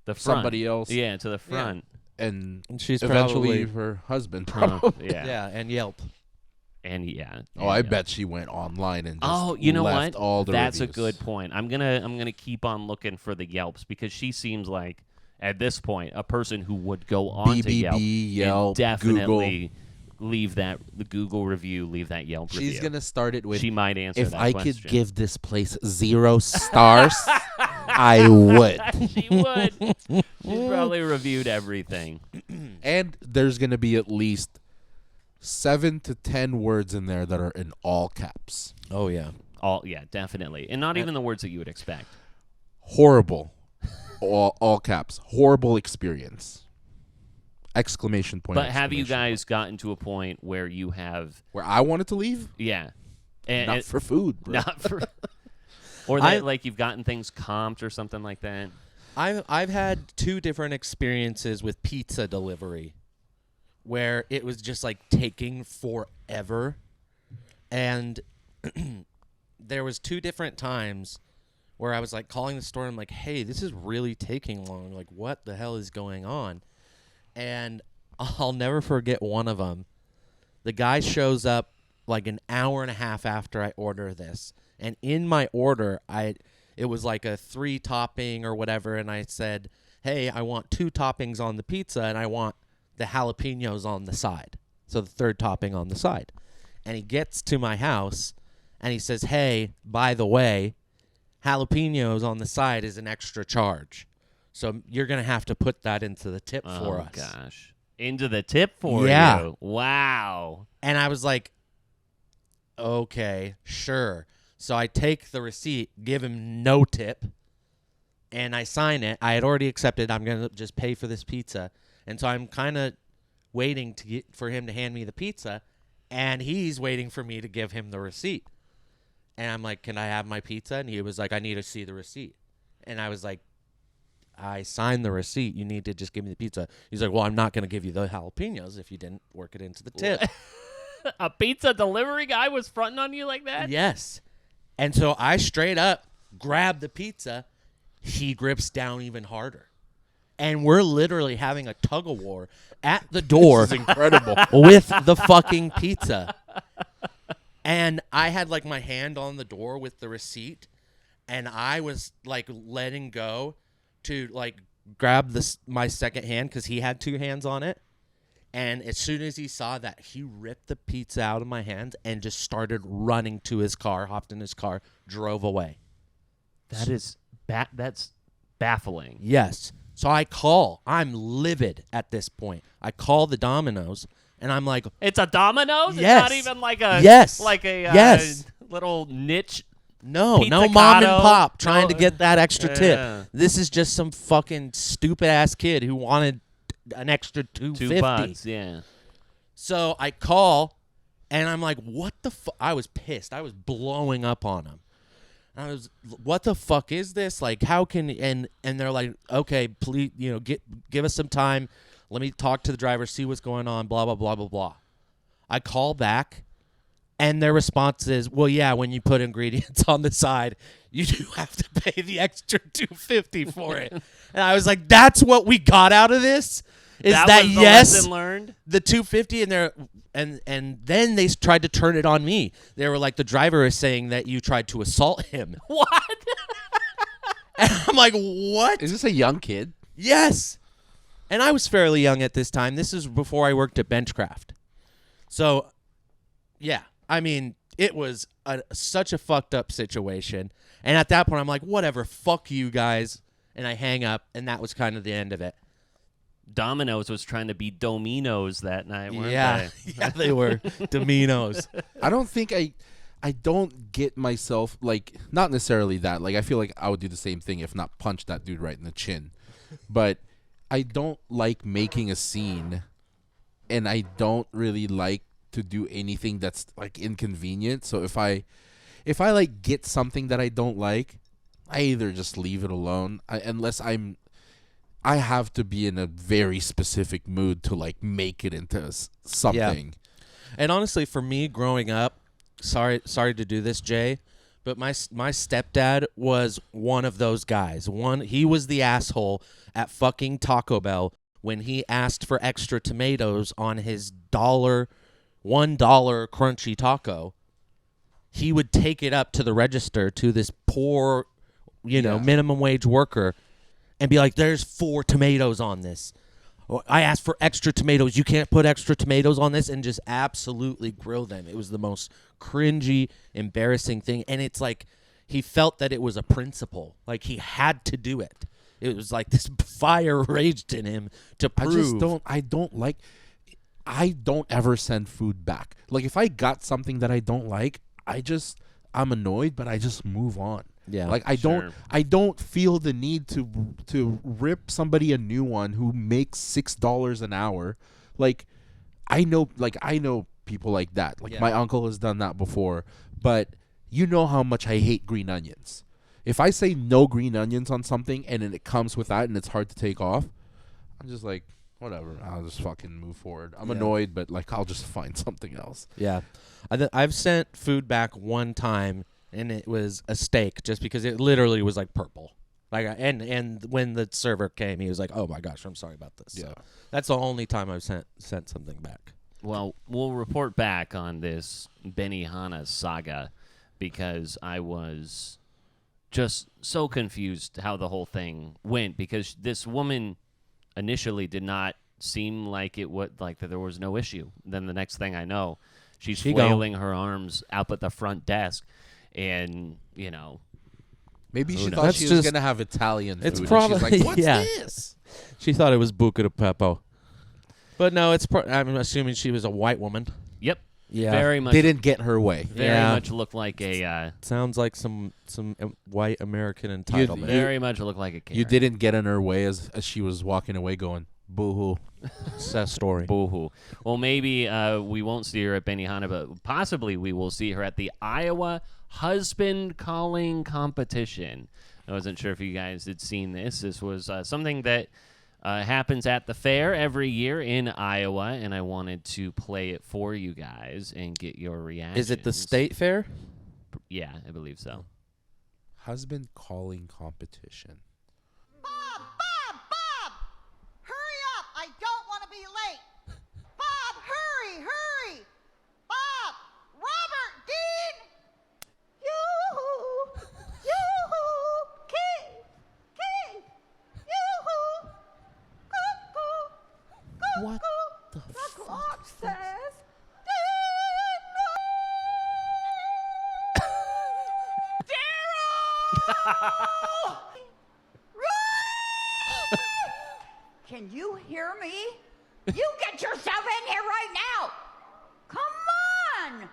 [SPEAKER 3] the front.
[SPEAKER 2] somebody else.
[SPEAKER 3] Yeah, to the front.
[SPEAKER 2] And
[SPEAKER 1] And she's
[SPEAKER 2] eventually
[SPEAKER 1] probably
[SPEAKER 2] her husband probably.
[SPEAKER 3] Yeah.
[SPEAKER 1] yeah, and Yelp.
[SPEAKER 3] And yeah.
[SPEAKER 2] Oh, I bet she went online and just
[SPEAKER 3] Oh, you know
[SPEAKER 2] left
[SPEAKER 3] what?
[SPEAKER 2] all the
[SPEAKER 3] That's
[SPEAKER 2] reviews.
[SPEAKER 3] a good point. I'm gonna keep on looking for the Yelps because she seems like at this point a person who would go on to
[SPEAKER 2] BBB,
[SPEAKER 3] Yelp,
[SPEAKER 2] Yelp,
[SPEAKER 3] and definitely leave the Google review, leave that Yelp review.
[SPEAKER 2] She's gonna start it with,
[SPEAKER 3] She might answer
[SPEAKER 2] if
[SPEAKER 3] that
[SPEAKER 2] I
[SPEAKER 3] question.
[SPEAKER 2] could give this place 0 stars, I would.
[SPEAKER 3] She would. She's probably reviewed everything.
[SPEAKER 2] And there's gonna be at least 7 to 10 words in there that are in all caps.
[SPEAKER 1] Oh yeah.
[SPEAKER 3] Yeah, definitely, and not even the words that you would expect.
[SPEAKER 2] Horrible. All caps. Horrible experience. Exclamation point.
[SPEAKER 3] But have you
[SPEAKER 2] exclamation
[SPEAKER 3] guys gotten to a point where you have,
[SPEAKER 2] point. Where I wanted to leave?
[SPEAKER 3] yeah, and
[SPEAKER 2] Not for food, bro.
[SPEAKER 3] not for, or that like you've gotten things comped or something like that?
[SPEAKER 1] I've had 2 different experiences with pizza delivery where it was just like taking forever, and there was 2 different times where I was like calling the store and I'm like, hey, this is really taking long, like what the hell is going on? And I'll never forget one of them. The guy shows up like an hour and a half after I order this, and in my order it was like a 3 topping or whatever, and I said, hey, I want 2 toppings on the pizza and I want the jalapenos on the side. So the 3rd topping on the side. And he gets to my house and he says, hey, by the way, jalapenos on the side is an extra charge. So you're going to have to put that into the tip for us.
[SPEAKER 3] Oh, gosh. Into the tip for
[SPEAKER 1] Yeah.
[SPEAKER 3] you. Wow.
[SPEAKER 1] And I was like, okay, sure. So I take the receipt, give him no tip, and I sign it. I had already accepted I'm going to just pay for this pizza. And so I'm kind of waiting for him to hand me the pizza, and he's waiting for me to give him the receipt. And I'm like, can I have my pizza? And he was like, I need to see the receipt. And I was like, I signed the receipt. You need to just give me the pizza. He's like, well, I'm not going to give you the jalapenos if you didn't work it into the tip.
[SPEAKER 3] A pizza delivery guy was fronting on you like that?
[SPEAKER 1] Yes. And so I straight up grab the pizza. He grips down even harder. And we're literally having a tug of war at the door.
[SPEAKER 2] This is incredible.
[SPEAKER 1] With the fucking pizza. And I had like my hand on the door with the receipt, and I was like letting go to like grab my second hand because he had 2 hands on it. And as soon as he saw that, he ripped the pizza out of my hands and just started running to his car, hopped in his car, drove away.
[SPEAKER 3] That is that's baffling.
[SPEAKER 1] Yes. So I call. I'm livid at this point. I call the Domino's, and I'm like,
[SPEAKER 3] It's a Domino's?
[SPEAKER 1] Yes.
[SPEAKER 3] It's not even like a
[SPEAKER 1] Yes.
[SPEAKER 3] like a
[SPEAKER 1] Yes.
[SPEAKER 3] little niche.
[SPEAKER 1] no mom and
[SPEAKER 3] Pizzicato.
[SPEAKER 1] pop trying to
[SPEAKER 3] No.
[SPEAKER 1] get that extra
[SPEAKER 3] Yeah.
[SPEAKER 1] tip. This is just some fucking stupid-ass kid wwho wanted an extra $2.50.
[SPEAKER 3] $2, yeah.
[SPEAKER 1] So I call, and I'm like, what the fuck? I was pissed. I was blowing up on him. I was, what the fuck is this? Like, how can, and they're like, okay, please, give us some time. Let me talk to the driver, see what's going on, blah, blah, blah, blah, blah. I call back, and their response is, well, yeah, when you put ingredients on the side, you do have to pay the extra $2.50 for it. And I was like, that's what we got out of this? Is that
[SPEAKER 3] was the
[SPEAKER 1] yes,
[SPEAKER 3] lesson learned?
[SPEAKER 1] the $2.50, and then they tried to turn it on me. They were like, the driver is saying that you tried to assault him.
[SPEAKER 3] What?
[SPEAKER 1] And I'm like, what?
[SPEAKER 2] Is this a young kid?
[SPEAKER 1] Yes. And I was fairly young at this time. This is before I worked at Benchcraft. So, yeah. I mean, it was such a fucked up situation. And at that point, I'm like, whatever, fuck you guys. And I hang up, and that was kind of the end of it.
[SPEAKER 3] Domino's was trying to be Domino's that night, weren't
[SPEAKER 1] Yeah,
[SPEAKER 3] they?
[SPEAKER 1] yeah, they were. Domino's.
[SPEAKER 2] I don't think I don't get myself, like, not necessarily that. Like, I feel like I would do the same thing if not punch that dude right in the chin. But I don't like making a scene, and I don't really like to do anything that's, like, inconvenient. So if I like, get something that I don't like, I either just leave it alone, unless I have to be in a very specific mood to, like, make it into something.
[SPEAKER 1] And honestly, for me growing up, sorry to do this, Jay, but my stepdad was one of those guys. He was the asshole at fucking Taco Bell when he asked for extra tomatoes on his $1 crunchy taco. He would take it up to the register to this poor, minimum wage worker and be like, there's 4 tomatoes on this. I asked for extra tomatoes. You can't put extra tomatoes on this, and just absolutely grill them. It was the most cringy, embarrassing thing. And it's like he felt that it was a principle. Like he had to do it. It was like this fire raged in him to prove.
[SPEAKER 2] I don't ever send food back. Like if I got something that I don't like, I'm annoyed, but I just move on.
[SPEAKER 1] Yeah.
[SPEAKER 2] Like I don't feel the need to rip somebody a new one who makes $6 an hour. Like I know people like that. Like my uncle has done that before, but you know how much I hate green onions. If I say no green onions on something and then it comes with that and it's hard to take off, I'm just like, whatever. I'll just fucking move forward. I'm annoyed, but like I'll just find something else.
[SPEAKER 1] Yeah. I've sent food back one time, and it was a steak, just because it literally was like purple. Like, and when the server came, he was like, "Oh my gosh, I'm sorry about this."
[SPEAKER 2] Yeah.
[SPEAKER 1] So that's the only time I've sent something back.
[SPEAKER 3] Well, we'll report back on this Benihana saga because I was just so confused how the whole thing went, because this woman initially did not seem like that there was no issue. Then the next thing I know, she's flailing her arms out at the front desk, and
[SPEAKER 2] maybe she
[SPEAKER 1] knows?
[SPEAKER 2] thought
[SPEAKER 1] That's
[SPEAKER 2] she was
[SPEAKER 1] just-
[SPEAKER 2] gonna have Italian food.
[SPEAKER 1] It's
[SPEAKER 2] and
[SPEAKER 1] probably-
[SPEAKER 2] she's like, what's
[SPEAKER 1] yeah.
[SPEAKER 2] this?
[SPEAKER 1] She thought it was buca de pepo, but no, I'm assuming she was a white woman.
[SPEAKER 3] Yep.
[SPEAKER 1] Yeah.
[SPEAKER 3] Very much.
[SPEAKER 2] Didn't get her way.
[SPEAKER 3] Very much looked like a.
[SPEAKER 1] Sounds like some white American entitlement.
[SPEAKER 3] Very much looked like a Karen.
[SPEAKER 2] You didn't get in her way as she was walking away going, boo-hoo.
[SPEAKER 1] Sad story.
[SPEAKER 3] Boo-hoo. Well, maybe we won't see her at Benihana, but possibly we will see her at the Iowa Husband Calling Competition. I wasn't sure if you guys had seen this. This was something that happens at the fair every year in Iowa, and I wanted to play it for you guys and get your reaction.
[SPEAKER 1] Is it the state fair?
[SPEAKER 3] Yeah, I believe so.
[SPEAKER 2] Husband calling competition.
[SPEAKER 8] Bob! Hurry up! I don't want to be late! Bob, hurry! Bob! Robert! Dean! Yoo-hoo! Yoo-hoo! Keith! Yoo-hoo! Cuckoo!
[SPEAKER 2] What
[SPEAKER 8] the clock says Daryl! Can you hear me? You get yourself in here right now! Come on!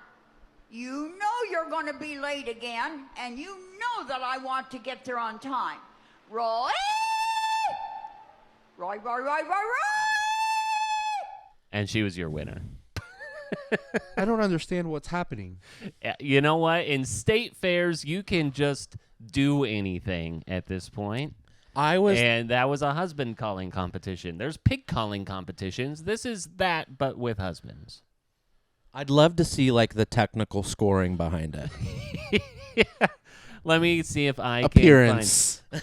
[SPEAKER 8] You know you're going to be late again, and you know that I want to get there on time. Roy! Roy!
[SPEAKER 3] And she was your winner.
[SPEAKER 2] I don't understand what's happening.
[SPEAKER 3] You know what? In state fairs, you can just do anything at this point. And that was a husband calling competition. There's pig calling competitions. This is that, but with husbands.
[SPEAKER 1] I'd love to see like the technical scoring behind it.
[SPEAKER 3] Let me see if I
[SPEAKER 2] Appearance.
[SPEAKER 3] can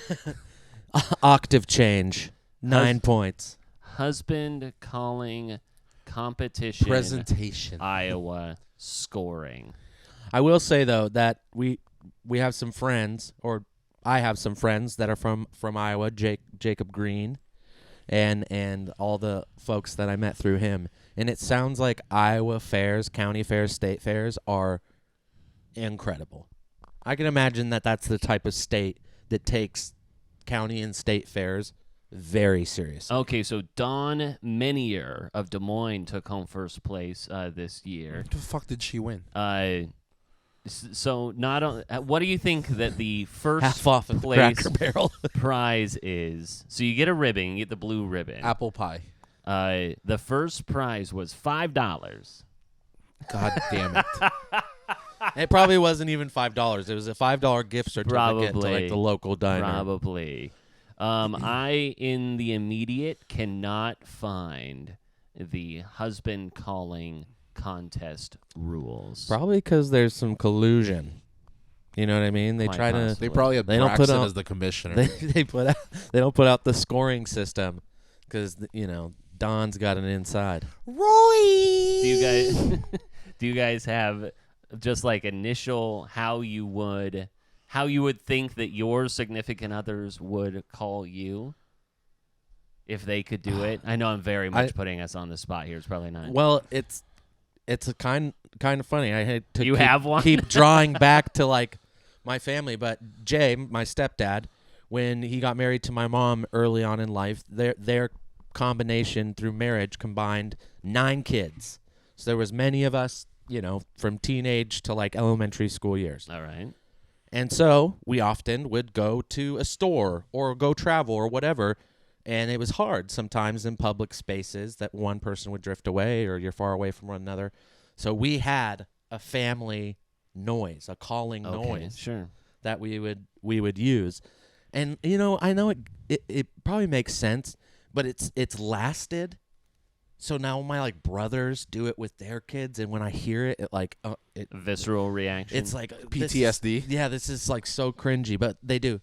[SPEAKER 3] find
[SPEAKER 1] Octave change. 9 points.
[SPEAKER 3] husband calling competition.
[SPEAKER 2] Presentation.
[SPEAKER 3] Iowa scoring.
[SPEAKER 1] I will say though that we have some friends, or I have some friends that are from Iowa. Jacob Green, and all the folks that I met through him. And it sounds like Iowa fairs, county fairs, state fairs are incredible. I can imagine that that's the type of state that takes county and state fairs very seriously.
[SPEAKER 3] Okay, so Dawn Menier of Des Moines took home first place this year.
[SPEAKER 2] What the fuck did she win?
[SPEAKER 3] So not on, what do you think that the first
[SPEAKER 1] Half off of the
[SPEAKER 3] place
[SPEAKER 1] Cracker Barrel.
[SPEAKER 3] prize is? So you get a ribbon, you get the blue ribbon.
[SPEAKER 2] Apple pie.
[SPEAKER 3] The first prize was $5.
[SPEAKER 2] God damn it.
[SPEAKER 1] It probably wasn't even $5. It was a $5 gift certificate to like the local diner.
[SPEAKER 3] Probably. I, in the immediate, cannot find the husband calling contest rules.
[SPEAKER 1] Probably because there's some collusion. You know what I mean? They
[SPEAKER 3] Quite
[SPEAKER 1] try to.
[SPEAKER 3] possibly.
[SPEAKER 2] They probably had
[SPEAKER 1] They don't put
[SPEAKER 2] Braxton
[SPEAKER 1] out-
[SPEAKER 2] as the commissioner.
[SPEAKER 1] They don't put out the scoring system because Don's got an inside.
[SPEAKER 3] Do you guys have just like initial how you would think that your significant others would call you if they could do it? I know I'm very much putting us on the spot here. It's probably not.
[SPEAKER 1] Well, it's a kind of funny. I had to
[SPEAKER 3] have one?
[SPEAKER 1] keep drawing back to like my family, but Jay, my stepdad, when he got married to my mom early on in life, their combination through marriage combined 9 kids. So there was many of us, from teenage to like elementary school years.
[SPEAKER 3] All right.
[SPEAKER 1] And so we often would go to a store or go travel or whatever, and it was hard sometimes in public spaces that one person would drift away or you're far away from one another. So we had a family noise, a calling noise
[SPEAKER 3] Sure.
[SPEAKER 1] that we would use. And I know it probably makes sense, but it's lasted. So now my like brothers do it with their kids, and when I hear it, it
[SPEAKER 3] Visceral reaction.
[SPEAKER 1] it's like
[SPEAKER 2] PTSD.
[SPEAKER 1] This is like so cringy, but they do.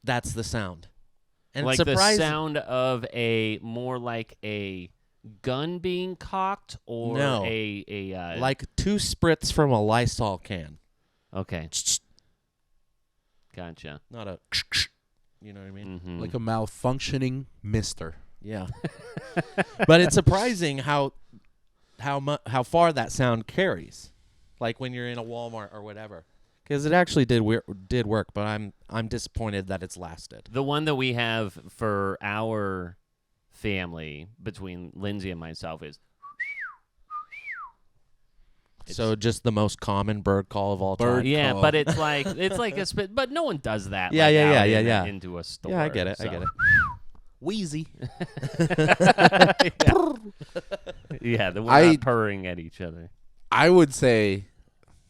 [SPEAKER 1] That's the sound. And
[SPEAKER 3] like the
[SPEAKER 1] surprising,
[SPEAKER 3] sound of more like a gun being cocked, or
[SPEAKER 1] No.
[SPEAKER 3] a
[SPEAKER 1] like 2 spritz from a Lysol can.
[SPEAKER 3] okay. Gotcha.
[SPEAKER 1] Not a you know what I mean?
[SPEAKER 3] Mm-hmm.
[SPEAKER 2] Like a malfunctioning mister.
[SPEAKER 1] Yeah. But it's surprising how far that sound carries. Like when you're in a Walmart or whatever. Cuz it actually did work, but I'm disappointed that it's lasted.
[SPEAKER 3] The one that we have for our family between Lindsay and myself is
[SPEAKER 1] So just the most common bird call of all
[SPEAKER 2] Bird
[SPEAKER 1] time.
[SPEAKER 3] yeah,
[SPEAKER 2] call.
[SPEAKER 3] but it's like a spit, but no one does that.
[SPEAKER 1] Yeah,
[SPEAKER 3] like,
[SPEAKER 1] yeah,
[SPEAKER 3] out
[SPEAKER 1] yeah,
[SPEAKER 3] in-
[SPEAKER 1] yeah.
[SPEAKER 3] into a store.
[SPEAKER 1] Yeah, I get it.
[SPEAKER 3] so.
[SPEAKER 2] Wheezy.
[SPEAKER 3] Yeah, we're
[SPEAKER 2] I-
[SPEAKER 3] not purring at each other.
[SPEAKER 2] I would say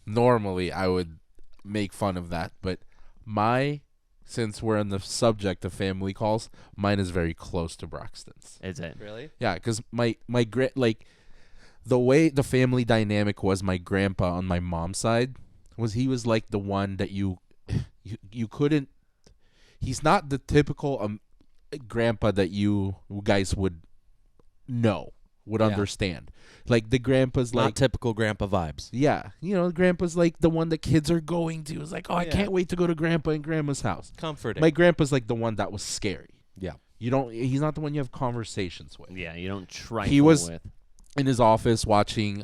[SPEAKER 2] normally I would make fun of that, but since we're on the subject of family calls, mine is very close to Braxton's.
[SPEAKER 3] Is it?
[SPEAKER 1] Really?
[SPEAKER 2] Yeah, because my the way the family dynamic was, my grandpa on my mom's side he was like the one that you couldn't. He's not the typical grandpa that you guys would understand. Like the grandpa's
[SPEAKER 1] Not
[SPEAKER 2] like
[SPEAKER 1] typical grandpa vibes.
[SPEAKER 2] yeah, grandpa's like the one that kids are going to. It's like, oh, I
[SPEAKER 1] Yeah.
[SPEAKER 2] can't wait to go to grandpa and grandma's house.
[SPEAKER 1] Comforting.
[SPEAKER 2] My grandpa's like the one that was scary.
[SPEAKER 1] Yeah.
[SPEAKER 2] He's not the one you have conversations with.
[SPEAKER 3] Yeah, you don't trifle
[SPEAKER 2] He was-
[SPEAKER 3] with.
[SPEAKER 2] In his office watching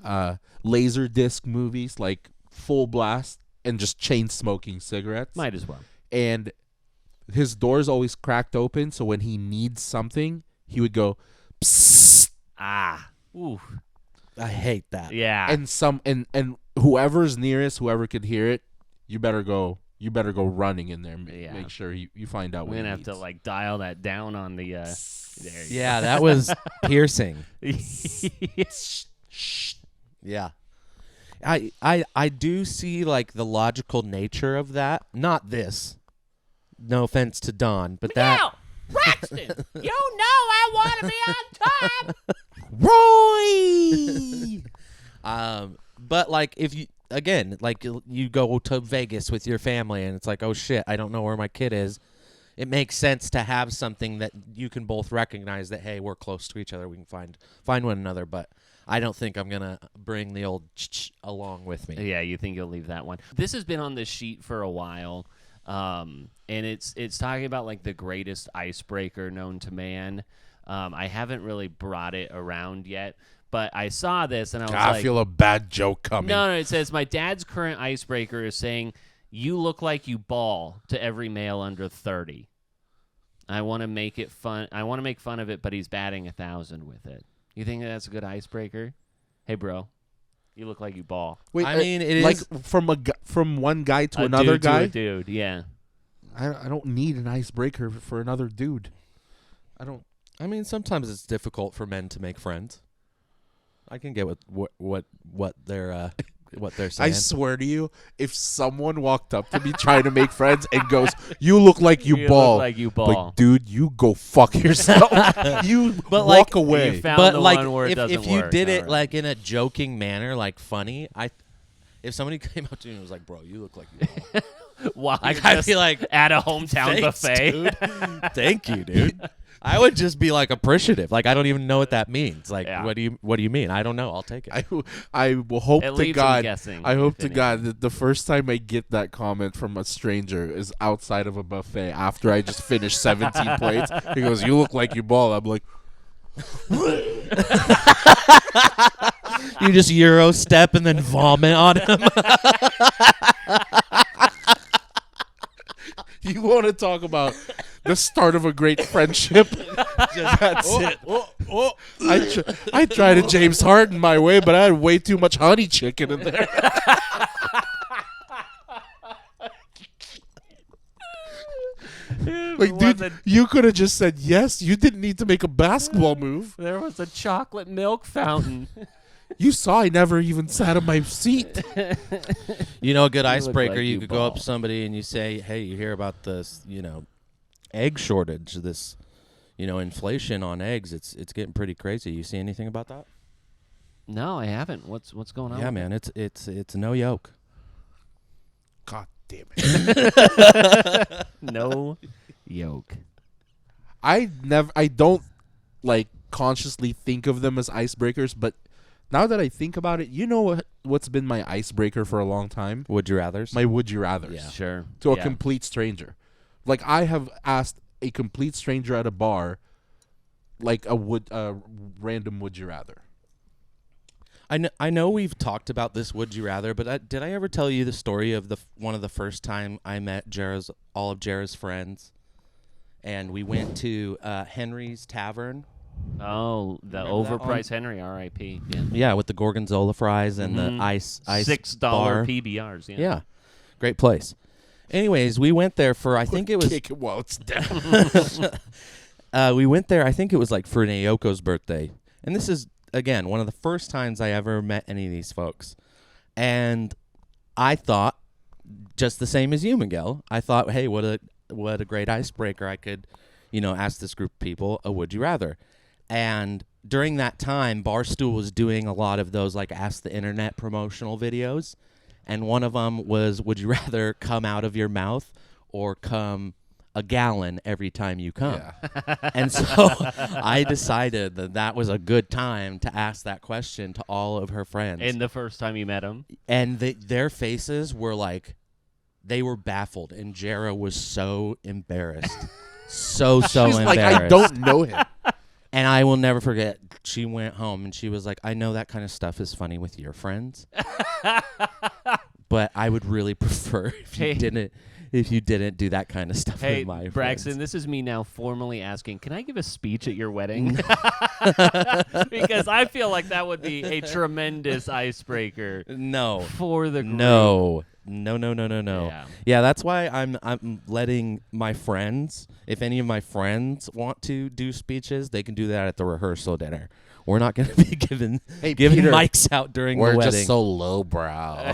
[SPEAKER 2] laser disc movies, like full blast, and just chain smoking cigarettes.
[SPEAKER 3] Might as well.
[SPEAKER 2] And his door's always cracked open, so when he needs something, he would go psst.
[SPEAKER 3] Ah. Ooh.
[SPEAKER 1] I hate that.
[SPEAKER 3] Yeah.
[SPEAKER 2] And whoever's nearest, whoever could hear it, you better go running in there and
[SPEAKER 3] Yeah.
[SPEAKER 2] make sure you find out
[SPEAKER 3] We're
[SPEAKER 2] what
[SPEAKER 3] gonna
[SPEAKER 2] he
[SPEAKER 3] have to
[SPEAKER 2] needs.
[SPEAKER 3] like dial that down on the. There you
[SPEAKER 1] Yeah, that was piercing.
[SPEAKER 3] go.
[SPEAKER 1] Yeah. I do see like the logical nature of that. Not this. No offense to Don, but
[SPEAKER 3] Miguel, Braxton, you know I want to be on top.
[SPEAKER 1] Roy. But like if you again, like you go to Vegas with your family and it's like, oh shit, I don't know where my kid is. It makes sense to have something that you can both recognize that, hey, we're close to each other. We can find one another. But I don't think I'm going to bring the old along with me.
[SPEAKER 3] Yeah, you think you'll leave that one. This has been on the sheet for a while, and it's talking about like the greatest icebreaker known to man. I haven't really brought it around yet, but I saw this and I was like...
[SPEAKER 2] I feel a bad joke coming.
[SPEAKER 3] No, it says, my dad's current icebreaker is saying, you look like you ball to every male under 30. I want to make it fun. I want to make fun of it, but he's batting 1,000 with it. You think that's a good icebreaker? Hey, bro, you look like you ball.
[SPEAKER 2] Wait,
[SPEAKER 1] I mean, it
[SPEAKER 2] like
[SPEAKER 1] is
[SPEAKER 2] from one guy to
[SPEAKER 3] A
[SPEAKER 2] another
[SPEAKER 3] dude
[SPEAKER 2] guy.
[SPEAKER 3] to a dude, yeah.
[SPEAKER 2] I don't need an icebreaker for another dude. I don't.
[SPEAKER 1] I mean, sometimes it's difficult for men to make friends. I can get what they're saying.
[SPEAKER 2] I swear to you, if someone walked up to me trying to make friends and goes, "You look like you ball,"
[SPEAKER 3] look like you ball.
[SPEAKER 2] like, dude, you go fuck yourself. You
[SPEAKER 1] But,
[SPEAKER 2] walk
[SPEAKER 1] like,
[SPEAKER 2] away.
[SPEAKER 3] You found
[SPEAKER 1] but
[SPEAKER 3] the
[SPEAKER 1] like,
[SPEAKER 3] one where it doesn't
[SPEAKER 1] if you
[SPEAKER 3] work.
[SPEAKER 1] did it
[SPEAKER 3] All right.
[SPEAKER 1] like in a joking manner, like funny, if somebody came up to me and was like, "Bro, you look like you ball,"
[SPEAKER 3] While
[SPEAKER 1] I'd
[SPEAKER 3] you're just
[SPEAKER 1] be like,
[SPEAKER 3] at a hometown
[SPEAKER 1] "Thanks,
[SPEAKER 3] buffet.
[SPEAKER 1] dude. Thank you, dude." I would just be like appreciative. Like I don't even know what that means. Like
[SPEAKER 3] Yeah.
[SPEAKER 1] what do you mean? I don't know. I'll take it.
[SPEAKER 2] I will hope
[SPEAKER 3] It
[SPEAKER 2] to
[SPEAKER 3] leaves them
[SPEAKER 2] God.
[SPEAKER 3] guessing,
[SPEAKER 2] I hope to
[SPEAKER 3] opinion.
[SPEAKER 2] God that the first time I get that comment from a stranger is outside of a buffet after I just finished 17 plates. He goes, "You look like you ball." I'm like,
[SPEAKER 1] You just Euro step and then vomit on him.
[SPEAKER 2] "You want to talk about the start of a great friendship?" That's it. I tried a James Harden my way, but I had way too much honey chicken in there. Like, dude, you could have just said yes. You didn't need to make a basketball move.
[SPEAKER 3] There was a chocolate milk fountain.
[SPEAKER 2] You saw I never even sat in my seat.
[SPEAKER 1] You know, a good
[SPEAKER 3] look
[SPEAKER 1] icebreaker,
[SPEAKER 3] like
[SPEAKER 1] you
[SPEAKER 3] you
[SPEAKER 1] could go up
[SPEAKER 3] ball.
[SPEAKER 1] to somebody and you say, "Hey, you hear about this, egg shortage, this, inflation on eggs. It's getting pretty crazy. You see anything about that?"
[SPEAKER 3] No, I haven't. What's going on?
[SPEAKER 1] Yeah,
[SPEAKER 3] with
[SPEAKER 1] man, it's no yolk.
[SPEAKER 2] God damn it.
[SPEAKER 3] it? No yolk.
[SPEAKER 2] I don't like consciously think of them as icebreakers, but now that I think about it, you know what's been my icebreaker for a long time?
[SPEAKER 1] Would you rather's?
[SPEAKER 2] My would you rathers.
[SPEAKER 1] Yeah.
[SPEAKER 3] Sure.
[SPEAKER 2] To a
[SPEAKER 3] Yeah.
[SPEAKER 2] complete stranger. Like, I have asked a complete stranger at a bar, like a random would you rather.
[SPEAKER 1] I know we've talked about this would you rather, but did I ever tell you the story of one of the first time I met all of Jara's friends, and we went to Henry's Tavern?
[SPEAKER 3] Oh, the
[SPEAKER 1] Remember that
[SPEAKER 3] overpriced Henry, R.I.P. Yeah.
[SPEAKER 1] Yeah, with the gorgonzola fries and the ice
[SPEAKER 3] $6
[SPEAKER 1] bar.
[SPEAKER 3] PBRs. Yeah.
[SPEAKER 1] Yeah, great place. Anyways, we went there for I think it was
[SPEAKER 2] Kick it while it's down.
[SPEAKER 1] we went there. I think it was like for Naoko's birthday, and this is again one of the first times I ever met any of these folks, and I thought just the same as you, Miguel. I thought, hey, what a great icebreaker. I could, ask this group of people a would you rather. And during that time, Barstool was doing a lot of those like Ask the Internet promotional videos. And one of them was, would you rather come out of your mouth or come a gallon every time you come?
[SPEAKER 2] Yeah.
[SPEAKER 1] And so I decided that was a good time to ask that question to all of her friends.
[SPEAKER 3] And the first time you met him?
[SPEAKER 1] And their faces were like, they were baffled. And Jara was so embarrassed. so
[SPEAKER 2] She's
[SPEAKER 1] embarrassed.
[SPEAKER 2] like, I don't know him.
[SPEAKER 1] And I will never forget, she went home and she was like, I know that kind of stuff is funny with your friends, but I would really prefer if you didn't do that kind of stuff
[SPEAKER 3] Hey,
[SPEAKER 1] with my
[SPEAKER 3] Braxton,
[SPEAKER 1] friends.
[SPEAKER 3] this is me now formally asking, can I give a speech at your wedding? Because I feel like that would be a tremendous icebreaker
[SPEAKER 1] No.
[SPEAKER 3] for the group.
[SPEAKER 1] No.
[SPEAKER 3] Yeah.
[SPEAKER 1] Yeah, that's why I'm letting my friends, if any of my friends want to do speeches, they can do that at the rehearsal dinner. we're not going to be giving
[SPEAKER 2] Peter,
[SPEAKER 1] mics out during
[SPEAKER 2] we're
[SPEAKER 1] the wedding.
[SPEAKER 2] just so lowbrow.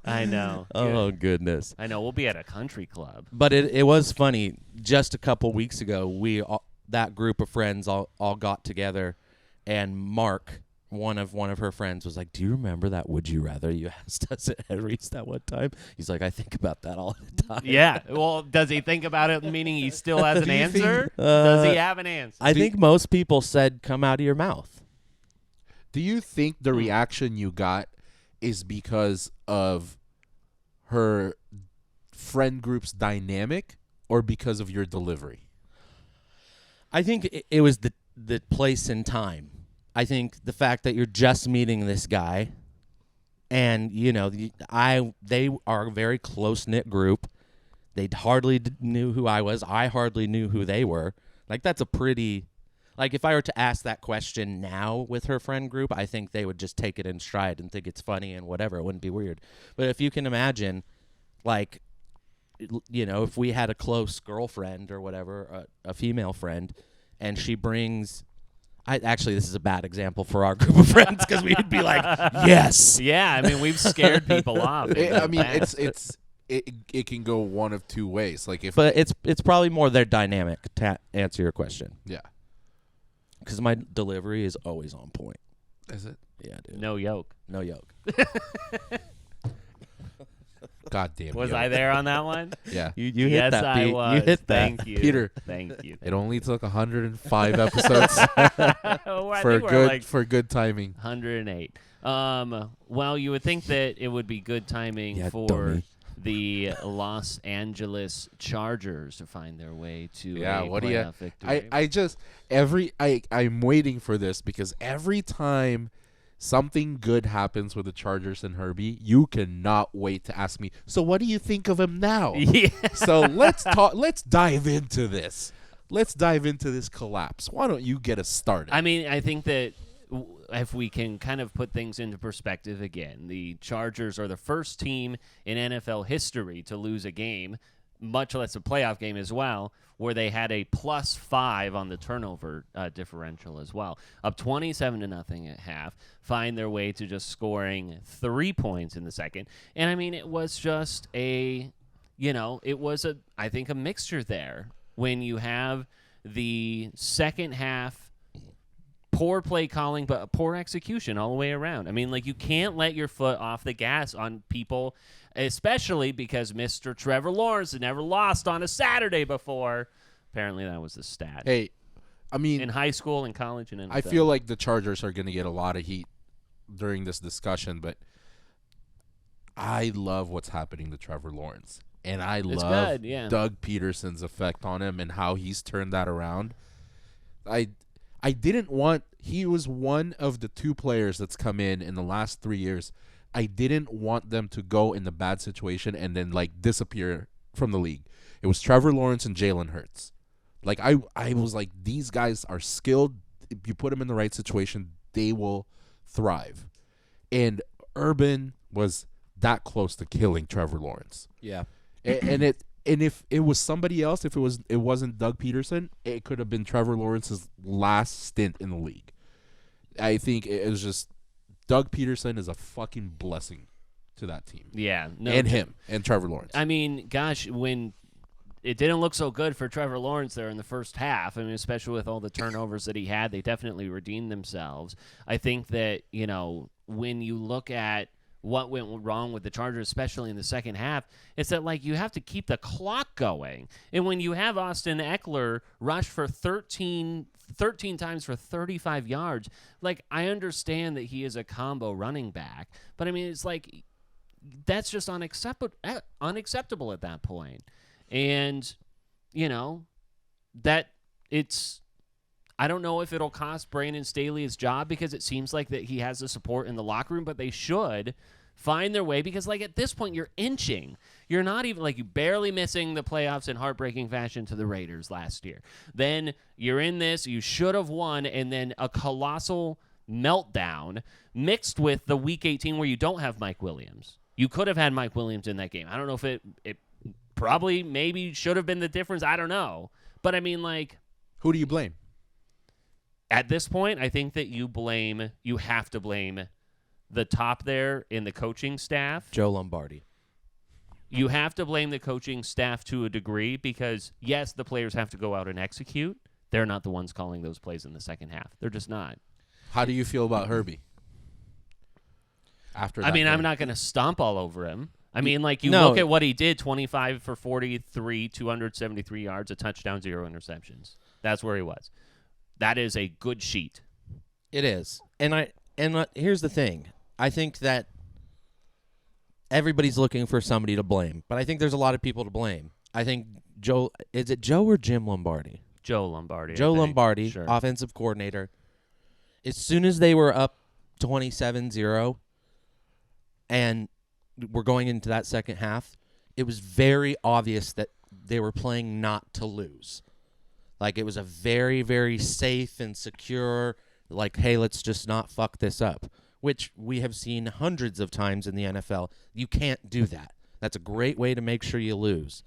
[SPEAKER 3] I know.
[SPEAKER 1] Oh, goodness.
[SPEAKER 3] I know. We'll be at a country club.
[SPEAKER 1] But it was funny. Just a couple weeks ago, that group of friends all got together, and Mark, one of her friends, was like, "Do you remember that would you rather you asked us at Henry's that one time?" He's like, "I think about that all the time."
[SPEAKER 3] Yeah. Well, does he think about it, meaning he still has an answer? Does he have an answer?
[SPEAKER 1] I think most people said, "Come out of your mouth."
[SPEAKER 2] Do you think the reaction you got is because of her friend group's dynamic or because of your delivery?
[SPEAKER 1] I think it was the place and time. I think the fact that you're just meeting this guy, and they are a very close-knit group. They hardly knew who I was. I hardly knew who they were. Like, that's a pretty... Like, if I were to ask that question now with her friend group, I think they would just take it in stride and think it's funny and whatever. It wouldn't be weird. But if you can imagine, like, if we had a close girlfriend or whatever, a female friend, and she brings... Actually, this is a bad example for our group of friends because we'd be like, yes.
[SPEAKER 3] Yeah, I mean, we've scared people off.
[SPEAKER 2] It can go one of two ways. Like,
[SPEAKER 1] But it's probably more their dynamic to answer your question.
[SPEAKER 2] Yeah.
[SPEAKER 1] Because my delivery is always on point.
[SPEAKER 2] Is it?
[SPEAKER 1] Yeah, dude.
[SPEAKER 3] No yoke.
[SPEAKER 1] No yoke.
[SPEAKER 2] God damn.
[SPEAKER 3] Was I there on that one?
[SPEAKER 2] Yeah.
[SPEAKER 1] You hit
[SPEAKER 3] Yes,
[SPEAKER 1] that,
[SPEAKER 3] I
[SPEAKER 1] Pete.
[SPEAKER 3] was.
[SPEAKER 1] You hit that.
[SPEAKER 3] Thank you.
[SPEAKER 2] Peter.
[SPEAKER 3] Thank you.
[SPEAKER 2] It only took 105 episodes
[SPEAKER 3] Oh, I
[SPEAKER 2] for
[SPEAKER 3] think we're like
[SPEAKER 2] for good timing.
[SPEAKER 3] 108. Well, you would think that it would be good timing
[SPEAKER 1] Yeah,
[SPEAKER 3] for
[SPEAKER 1] dummy.
[SPEAKER 3] the Los Angeles Chargers to find their way to
[SPEAKER 2] Yeah,
[SPEAKER 3] a
[SPEAKER 2] what do you?
[SPEAKER 3] playoff victory.
[SPEAKER 2] I'm waiting for this because every time something good happens with the Chargers and Herbie, you cannot wait to ask me. So, what do you think of him now?
[SPEAKER 3] Yeah.
[SPEAKER 2] So let's talk. Let's dive into this. Let's dive into this collapse. Why don't you get us started?
[SPEAKER 3] I mean, I think that if we can kind of put things into perspective again, the Chargers are the first team in NFL history to lose a game, much less a playoff game as well, where they had a +5 on the turnover differential as well. Up 27-0 at half, find their way to just scoring 3 points in the second. And I mean, it was just I think a mixture there when you have the second half poor play calling, but poor execution all the way around. I mean, like, you can't let your foot off the gas on people, especially because Mr. Trevor Lawrence had never lost on a Saturday before. Apparently, that was the stat.
[SPEAKER 2] Hey, I mean,
[SPEAKER 3] in high school and college and NFL.
[SPEAKER 2] I feel like the Chargers are going to get a lot of heat during this discussion, but I love what's happening to Trevor Lawrence. And I love Doug Peterson's effect on him and how he's turned that around. I didn't want – he was one of the two players that's come in the last 3 years. I didn't want them to go in the bad situation and then, like, disappear from the league. It was Trevor Lawrence and Jalen Hurts. Like, I was like, these guys are skilled. If you put them in the right situation, they will thrive. And Urban was that close to killing Trevor Lawrence.
[SPEAKER 1] Yeah.
[SPEAKER 2] And if it was somebody else, if it wasn't Doug Peterson, it could have been Trevor Lawrence's last stint in the league. I think it was just Doug Peterson is a fucking blessing to that team.
[SPEAKER 3] Yeah. No,
[SPEAKER 2] and him and Trevor Lawrence.
[SPEAKER 3] I mean, gosh, when it didn't look so good for Trevor Lawrence there in the first half, I mean, especially with all the turnovers that he had, they definitely redeemed themselves. I think that, when you look at what went wrong with the Chargers, especially in the second half, it's that, like, you have to keep the clock going. And when you have Austin Eckler rush for 13 times for 35 yards, like, I understand that he is a combo running back, but I mean, it's like, that's just unacceptable at that point. And, that it's, I don't know if it'll cost Brandon Staley his job because it seems like that he has the support in the locker room, but they should find their way because, like, at this point, you're inching. You're not even, like, you barely missing the playoffs in heartbreaking fashion to the Raiders last year. Then you're in this, you should have won, and then a colossal meltdown mixed with the Week 18 where you don't have Mike Williams. You could have had Mike Williams in that game. I don't know if it probably maybe should have been the difference. I don't know. But, I mean, like,
[SPEAKER 2] who do you blame?
[SPEAKER 3] At this point, I think that you have to blame the top there in the coaching staff.
[SPEAKER 1] Joe Lombardi.
[SPEAKER 3] You have to blame the coaching staff to a degree because, yes, the players have to go out and execute. They're not the ones calling those plays in the second half. They're just not.
[SPEAKER 2] How do you feel about Herbie? After that
[SPEAKER 3] I mean,
[SPEAKER 2] play?
[SPEAKER 3] I'm not going to stomp all over him. I mean, like, you
[SPEAKER 1] No.
[SPEAKER 3] look at what he did, 25 for 43, 273 yards, a touchdown, 0 interceptions. That's where he was. That is a good sheet.
[SPEAKER 1] It is. And here's the thing. I think that everybody's looking for somebody to blame, but I think there's a lot of people to blame. I think is it Joe or Jim Lombardi?
[SPEAKER 3] Joe Lombardi.
[SPEAKER 1] Joe Lombardi,
[SPEAKER 3] Sure.
[SPEAKER 1] offensive coordinator. As soon as they were up 27-0 and we're going into that second half, it was very obvious that they were playing not to lose. Like, it was a very, very safe and secure, like, hey, let's just not fuck this up, which we have seen hundreds of times in the NFL. You can't do that. That's a great way to make sure you lose.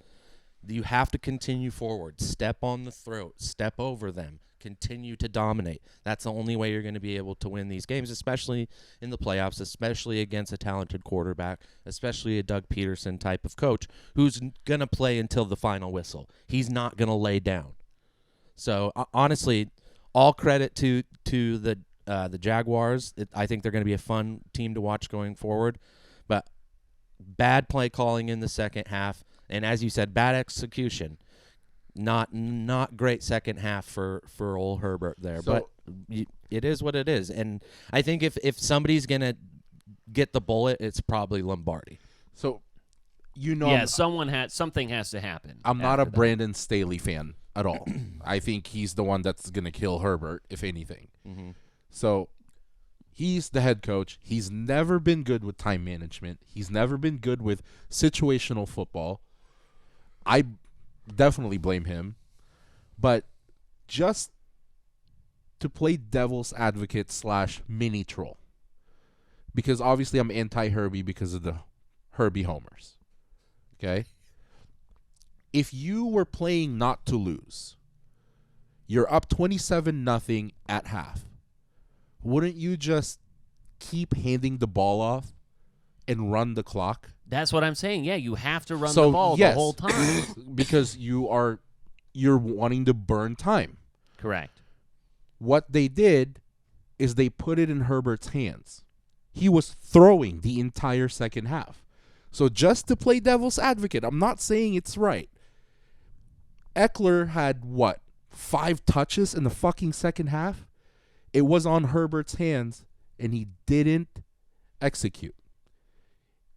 [SPEAKER 1] You have to continue forward, step on the throat, step over them, continue to dominate. That's the only way you're going to be able to win these games, especially in the playoffs, especially against a talented quarterback, especially a Doug Peterson type of coach who's going to play until the final whistle. He's not going to lay down. So, honestly, all credit to the Jaguars. I think they're going to be a fun team to watch going forward. But bad play calling in the second half, and as you said, bad execution. Not great second half for old Herbert there.
[SPEAKER 2] So-
[SPEAKER 1] but it is what it is. And I think if somebody's going to get the bullet, it's probably Lombardi.
[SPEAKER 2] So,
[SPEAKER 3] Yeah, something has to happen.
[SPEAKER 2] I'm not a
[SPEAKER 3] after that.
[SPEAKER 2] Brandon Staley fan at all. I think he's the one that's going to kill Herbert, if anything.
[SPEAKER 1] Mm-hmm.
[SPEAKER 2] So, he's the head coach. He's never been good with time management. He's never been good with situational football. I definitely blame him. But just to play devil's advocate / mini troll, because obviously I'm anti-Herbie because of the Herbie homers. Okay? If you were playing not to lose, you're up 27-0 at half, wouldn't you just keep handing the ball off and run the clock?
[SPEAKER 3] That's what I'm saying. Yeah, you have to run
[SPEAKER 2] So,
[SPEAKER 3] the ball
[SPEAKER 2] yes.
[SPEAKER 3] the whole time.
[SPEAKER 2] Because you're wanting to burn time.
[SPEAKER 3] Correct.
[SPEAKER 2] What they did is they put it in Herbert's hands. He was throwing the entire second half. So just to play devil's advocate, I'm not saying it's right. Eckler had, 5 touches in the fucking second half? It was on Herbert's hands, and he didn't execute.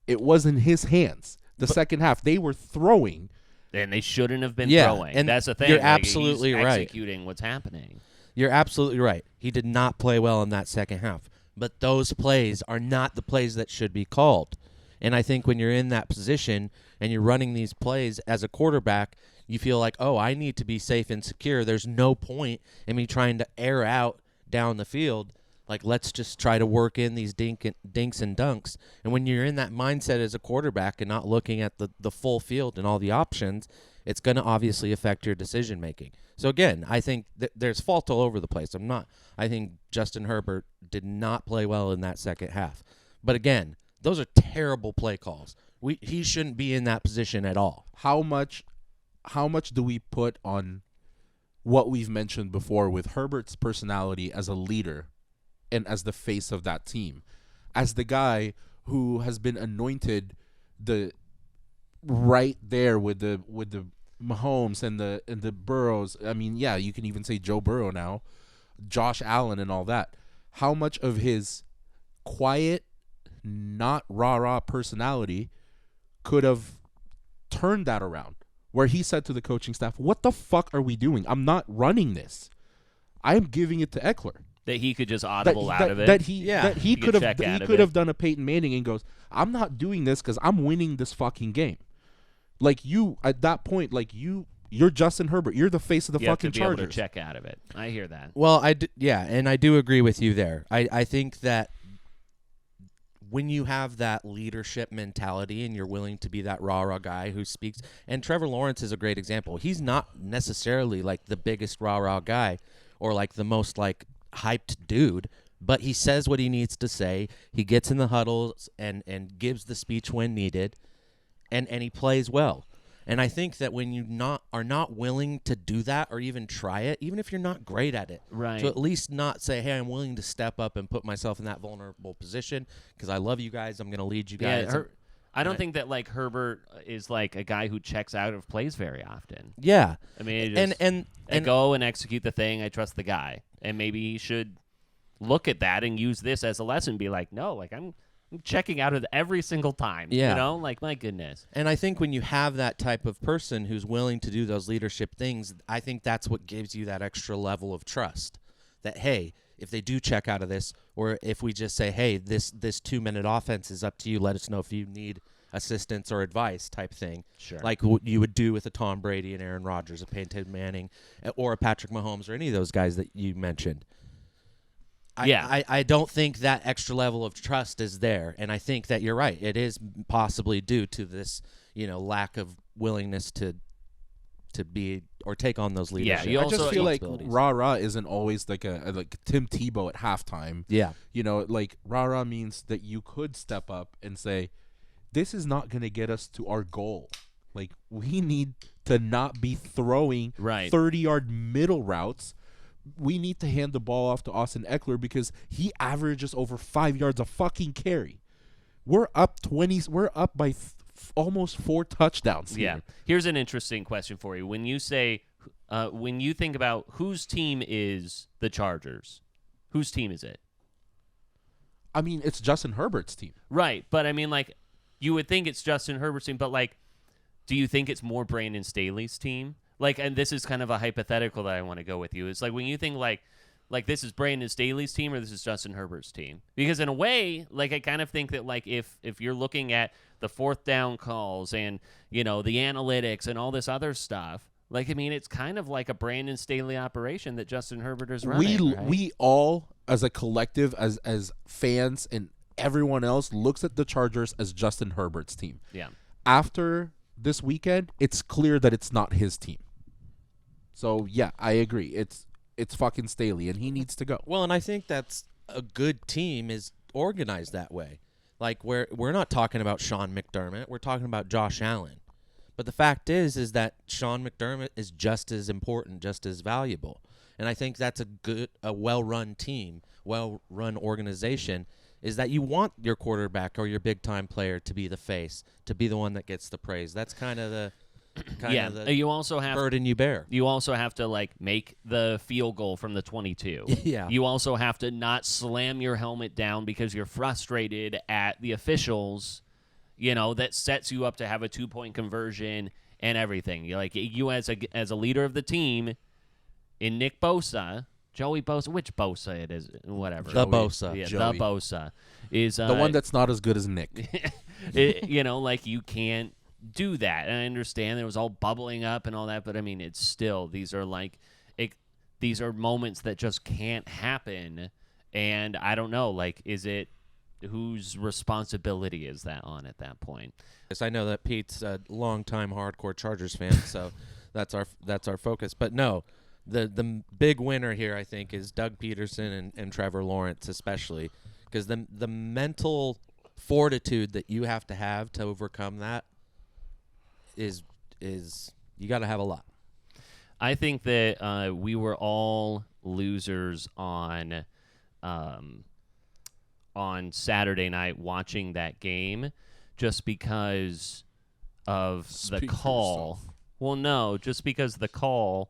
[SPEAKER 2] It was in his hands. The second half, they were throwing.
[SPEAKER 3] And they shouldn't have been
[SPEAKER 1] Yeah,
[SPEAKER 3] throwing.
[SPEAKER 1] and
[SPEAKER 3] That's the thing.
[SPEAKER 1] you're
[SPEAKER 3] Like,
[SPEAKER 1] absolutely
[SPEAKER 3] he's
[SPEAKER 1] right.
[SPEAKER 3] executing what's happening.
[SPEAKER 1] You're absolutely right. He did not play well in that second half. But those plays are not the plays that should be called. And I think when you're in that position and you're running these plays as a quarterback, you feel like, oh, I need to be safe and secure. There's no point in me trying to air out down the field. Like, let's just try to work in these dinks and dunks. And when you're in that mindset as a quarterback and not looking at the full field and all the options, it's going to obviously affect your decision making. So again, I think there's fault all over the place. I think Justin Herbert did not play well in that second half. But again, those are terrible play calls. He shouldn't be in that position at all.
[SPEAKER 2] How much do we put on what we've mentioned before with Herbert's personality as a leader and as the face of that team, as the guy who has been anointed right there with the Mahomes and the Burrows? I mean, yeah, you can even say Joe Burrow now, Josh Allen and all that. How much of his quiet, not rah-rah personality could have turned that around, where he said to the coaching staff, what the fuck are we doing? I'm not running this. I am giving it to Eckler.
[SPEAKER 3] That he could just audible out of it.
[SPEAKER 2] That he
[SPEAKER 3] could
[SPEAKER 2] have done a Peyton Manning and goes, I'm not doing this because I'm winning this fucking game. Like, you, at that point, like, you're Justin Herbert. You're the face of the
[SPEAKER 3] you have
[SPEAKER 2] fucking
[SPEAKER 3] to be able to
[SPEAKER 2] Chargers.
[SPEAKER 3] check out of it. I hear that.
[SPEAKER 1] Well, and I do agree with you there. I think that when you have that leadership mentality and you're willing to be that rah-rah guy who speaks, and Trevor Lawrence is a great example. He's not necessarily like the biggest rah-rah guy or like the most like hyped dude, but he says what he needs to say. He gets in the huddles and gives the speech when needed, and he plays well. And I think that when you are not willing to do that or even try it, even if you're not great at it,
[SPEAKER 3] Right.
[SPEAKER 1] to at least not say, hey, I'm willing to step up and put myself in that vulnerable position because I love you guys. I'm going to lead you guys.
[SPEAKER 3] Yeah, I don't think that like Herbert is like a guy who checks out of plays very often.
[SPEAKER 1] Yeah.
[SPEAKER 3] I mean,
[SPEAKER 1] and
[SPEAKER 3] go and execute the thing. I trust the guy, and maybe he should look at that and use this as a lesson. Be like, no, like I'm checking out of every single time.
[SPEAKER 1] Yeah.
[SPEAKER 3] You know, like my goodness.
[SPEAKER 1] And I think when you have that type of person who's willing to do those leadership things, I think that's what gives you that extra level of trust. That, hey, if they do check out of this, or if we just say, hey, this 2-minute offense is up to you, let us know if you need assistance or advice type thing.
[SPEAKER 3] Sure.
[SPEAKER 1] Like what you would do with a Tom Brady and Aaron Rodgers, a Peyton Manning, or a Patrick Mahomes, or any of those guys that you mentioned. I don't think that extra level of trust is there, and I think that you're right. It is possibly due to this, lack of willingness to be or take on those leadership.
[SPEAKER 3] you
[SPEAKER 2] I
[SPEAKER 3] also-
[SPEAKER 2] just feel like
[SPEAKER 1] responsibilities.
[SPEAKER 2] rah-rah isn't always like like Tim Tebow at halftime.
[SPEAKER 1] Yeah.
[SPEAKER 2] Like rah-rah means that you could step up and say, this is not going to get us to our goal. Like, we need to not be throwing
[SPEAKER 3] Right.
[SPEAKER 2] 30-yard middle routes. We need to hand the ball off to Austin Eckler because he averages over 5 yards a fucking carry. We're up 20. We're up by almost 4 touchdowns.
[SPEAKER 3] Yeah.
[SPEAKER 2] Here.
[SPEAKER 3] Here's an interesting question for you. When you say, when you think about whose team is the Chargers, whose team is it?
[SPEAKER 2] I mean, it's Justin Herbert's team.
[SPEAKER 3] Right. But I mean, like, you would think it's Justin Herbert's team, but like, do you think it's more Brandon Staley's team? Like, and this is kind of a hypothetical that I want to go with you. It's like when you think like this is Brandon Staley's team or this is Justin Herbert's team. Because in a way, like I kind of think that like if you're looking at the 4th down calls and the analytics and all this other stuff, like I mean it's kind of like a Brandon Staley operation that Justin Herbert is running. Right?
[SPEAKER 2] We all as a collective as fans and everyone else looks at the Chargers as Justin Herbert's team.
[SPEAKER 3] Yeah.
[SPEAKER 2] After this weekend, it's clear that it's not his team. So yeah, I agree. It's fucking Staley, and he needs to go.
[SPEAKER 1] Well, and I think that's a good team is organized that way. Like we're not talking about Sean McDermott, we're talking about Josh Allen. But the fact is that Sean McDermott is just as important, just as valuable. And I think that's a well-run team, well-run organization, is that you want your quarterback or your big-time player to be the face, to be the one that gets the praise. That's kind of the
[SPEAKER 3] you also have
[SPEAKER 1] burden you bear.
[SPEAKER 3] You also have to like make the field goal from the 22.
[SPEAKER 1] Yeah.
[SPEAKER 3] You also have to not slam your helmet down because you're frustrated at the officials, that sets you up to have a 2-point conversion and everything. You're like you as a leader of the team in Nick Bosa, Joey Bosa, which Bosa it is, whatever.
[SPEAKER 1] The Bosa.
[SPEAKER 3] Yeah,
[SPEAKER 2] Joey.
[SPEAKER 3] the Bosa is
[SPEAKER 2] The one that's not as good as Nick.
[SPEAKER 3] like you can't do that. And I understand it was all bubbling up and all that, but I mean, it's still, these are these are moments that just can't happen. And I don't know, like, is it, whose responsibility is that on at that point?
[SPEAKER 1] Yes, I know that Pete's a longtime hardcore Chargers fan, so that's our focus. But no, the big winner here, I think, is Doug Peterson and Trevor Lawrence, especially because the mental fortitude that you have to overcome that is you got to have a lot.
[SPEAKER 3] I think that we were all losers on Saturday night watching that game just because of the
[SPEAKER 2] Speak for
[SPEAKER 3] call.
[SPEAKER 2] yourself.
[SPEAKER 3] Well, no, just because the call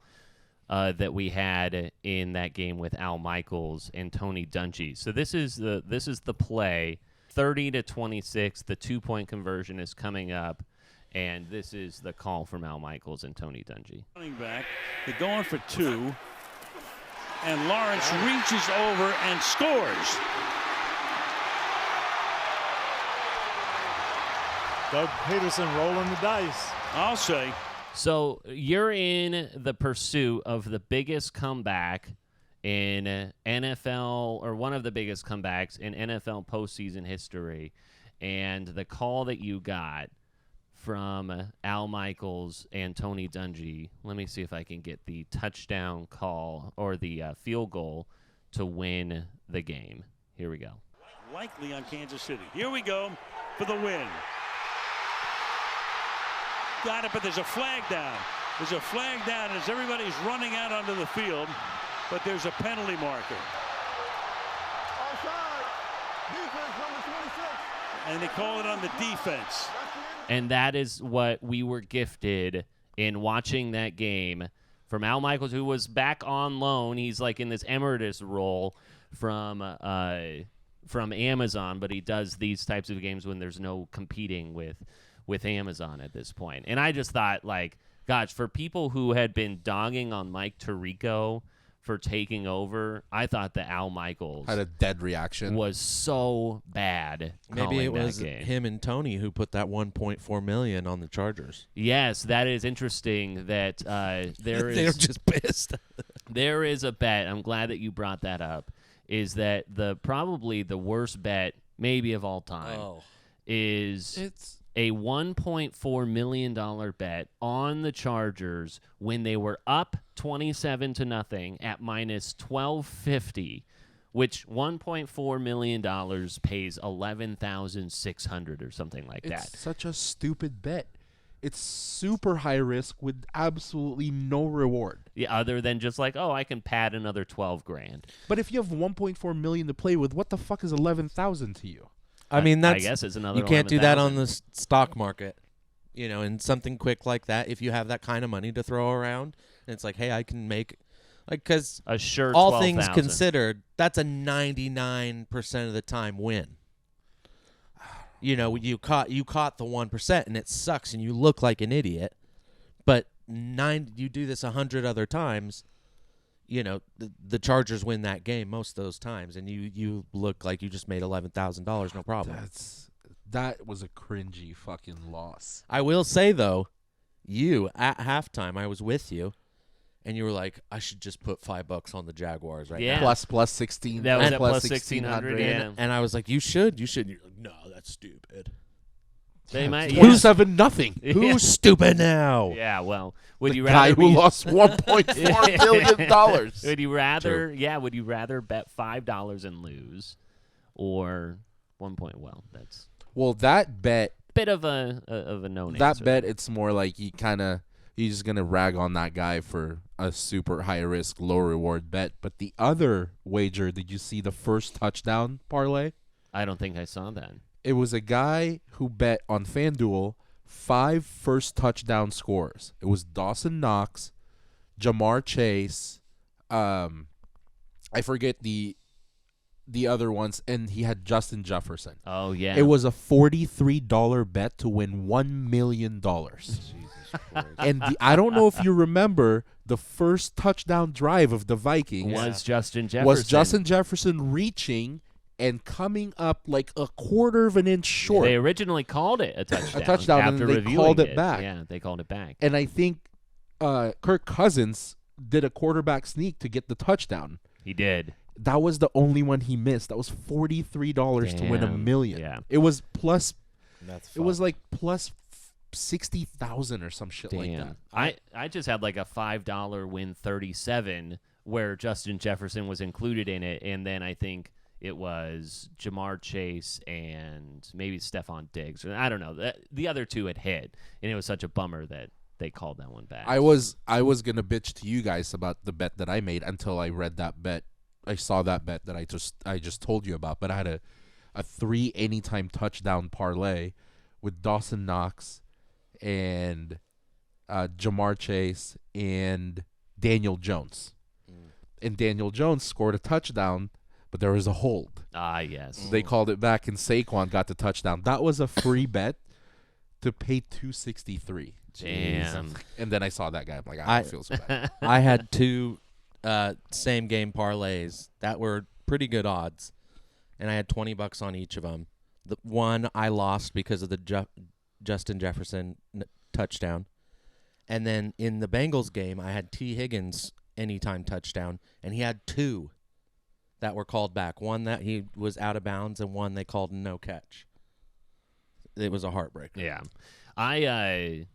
[SPEAKER 3] that we had in that game with Al Michaels and Tony Dungy. So this is the play, 30-26. The 2-point conversion is coming up. And this is the call from Al Michaels and Tony Dungy.
[SPEAKER 9] Running back, they're going for 2, and Lawrence reaches over and scores.
[SPEAKER 6] Doug Peterson rolling the dice.
[SPEAKER 9] I'll say.
[SPEAKER 3] So you're in the pursuit of the biggest comeback in NFL, or one of the biggest comebacks in NFL postseason history, and the call that you got from Al Michaels and Tony Dungy. Let me see if I can get the touchdown call or the field goal to win the game. Here we go.
[SPEAKER 9] Likely on Kansas City. Here we go for the win. Got it, but there's a flag down. There's a flag down as everybody's running out onto the field, but there's a penalty marker.
[SPEAKER 5] Offside. Defense number 26.
[SPEAKER 9] And they call it on the defense.
[SPEAKER 3] And that is what we were gifted in watching that game from Al Michaels, who was back on loan. He's like in this emeritus role from Amazon, but he does these types of games when there's no competing with Amazon at this point. And I just thought, like, gosh, for people who had been dogging on Mike Tirico for taking over, I thought that Al Michaels
[SPEAKER 2] Had a dead reaction.
[SPEAKER 3] was so bad.
[SPEAKER 1] Maybe it
[SPEAKER 3] calling
[SPEAKER 1] was
[SPEAKER 3] that game.
[SPEAKER 1] him and Tony who put that 1.4 million on the Chargers.
[SPEAKER 3] Yes, that is interesting. That there is
[SPEAKER 1] They're just pissed.
[SPEAKER 3] there is a bet. I'm glad that you brought that up. Is that probably the worst bet maybe of all time? Is
[SPEAKER 2] It's
[SPEAKER 3] a $1.4 million bet on the Chargers when they were up 27-0 at minus 1250, which $1.4 million pays $11,600 or something like that.
[SPEAKER 2] It's such a stupid bet. It's super high risk with absolutely no reward.
[SPEAKER 3] Yeah, other than just like, oh, I can pad another $12,000.
[SPEAKER 2] But if you have 1.4 million to play with, what the fuck is 11,000 to you?
[SPEAKER 1] I mean, that's,
[SPEAKER 3] I guess it's another.
[SPEAKER 1] you can't do that on
[SPEAKER 3] 11,000.
[SPEAKER 1] the stock market, and something quick like that. If you have that kind of money to throw around, and it's like, hey, I can make, because
[SPEAKER 3] a sure
[SPEAKER 1] all
[SPEAKER 3] 12,000.
[SPEAKER 1] things considered, that's a 99% of the time win. You caught the 1%, and it sucks, and you look like an idiot. But you do this 100 other times. The Chargers win that game most of those times, and you look like you just made $11,000, no problem.
[SPEAKER 2] That was a cringy fucking loss.
[SPEAKER 1] I will say though, you at halftime, I was with you, and you were like, I should just put $5 on the Jaguars right
[SPEAKER 3] Yeah.
[SPEAKER 1] now.
[SPEAKER 2] Plus 16.
[SPEAKER 3] That was
[SPEAKER 2] and
[SPEAKER 3] at plus 1,600, yeah.
[SPEAKER 1] And I was like, you should. You're like, no, that's stupid.
[SPEAKER 3] They might.
[SPEAKER 2] Lose 7-0.
[SPEAKER 3] Yeah.
[SPEAKER 1] Who's stupid now?
[SPEAKER 3] Yeah, well, would
[SPEAKER 2] The
[SPEAKER 3] you
[SPEAKER 2] guy
[SPEAKER 3] rather
[SPEAKER 2] who
[SPEAKER 3] be,
[SPEAKER 2] lost $1.4 million.
[SPEAKER 3] Would you rather? Yeah, would you rather bet $5 and lose, or 1 point? Well, that's
[SPEAKER 2] Well, that bet,
[SPEAKER 3] a bit of a no-name.
[SPEAKER 2] that bet, it's more like you're just gonna rag on that guy for a super high risk, low reward bet. But the other wager, did you see the first touchdown parlay?
[SPEAKER 3] I don't think I saw that.
[SPEAKER 2] It was a guy who bet on FanDuel 5 first touchdown scores. It was Dawson Knox, Jamar Chase, I forget the other ones, and he had Justin Jefferson.
[SPEAKER 3] Oh yeah,
[SPEAKER 2] It was a $43 bet to win $1 million. And I don't know if you remember, the first touchdown drive of the Vikings
[SPEAKER 3] was Justin Jefferson.
[SPEAKER 2] was Justin Jefferson reaching and coming up like a quarter of an inch short.
[SPEAKER 3] They originally called it a touchdown.
[SPEAKER 2] touchdown, and
[SPEAKER 3] after
[SPEAKER 2] they
[SPEAKER 3] reviewing
[SPEAKER 2] called it back.
[SPEAKER 3] Yeah, they called it back.
[SPEAKER 2] And I think Kirk Cousins did a quarterback sneak to get the touchdown.
[SPEAKER 3] He did.
[SPEAKER 2] That was the only one he missed. That was $43 to win $1 million.
[SPEAKER 3] Yeah.
[SPEAKER 2] It was plus.
[SPEAKER 1] That's
[SPEAKER 2] It was like plus 60,000 or some shit
[SPEAKER 3] Damn.
[SPEAKER 2] like that.
[SPEAKER 3] I just had like a $5 win 37 where Justin Jefferson was included in it, and then I think it was Jamar Chase and maybe Stephon Diggs. I don't know. The other two had hit, and it was such a bummer that they called that one back.
[SPEAKER 2] I was gonna bitch to you guys about the bet that I made until I read that bet. I saw that bet that I just told you about. But I had a 3 anytime touchdown parlay with Dawson Knox and Jamar Chase and Daniel Jones. And Daniel Jones scored a touchdown, but there was a hold.
[SPEAKER 3] Ah, yes.
[SPEAKER 2] They called it back, and Saquon got the touchdown. That was a free bet to pay $263.
[SPEAKER 3] Damn.
[SPEAKER 2] And then I saw that guy. I'm like, I don't feel so bad.
[SPEAKER 1] I had 2 same game parlays that were pretty good odds, and I had $20 on each of them. The one I lost because of the Justin Jefferson touchdown, and then in the Bengals game, I had T. Higgins anytime touchdown, and he had 2 that were called back. One that he was out of bounds, and one they called no catch. It was a heartbreaker.
[SPEAKER 3] Yeah. I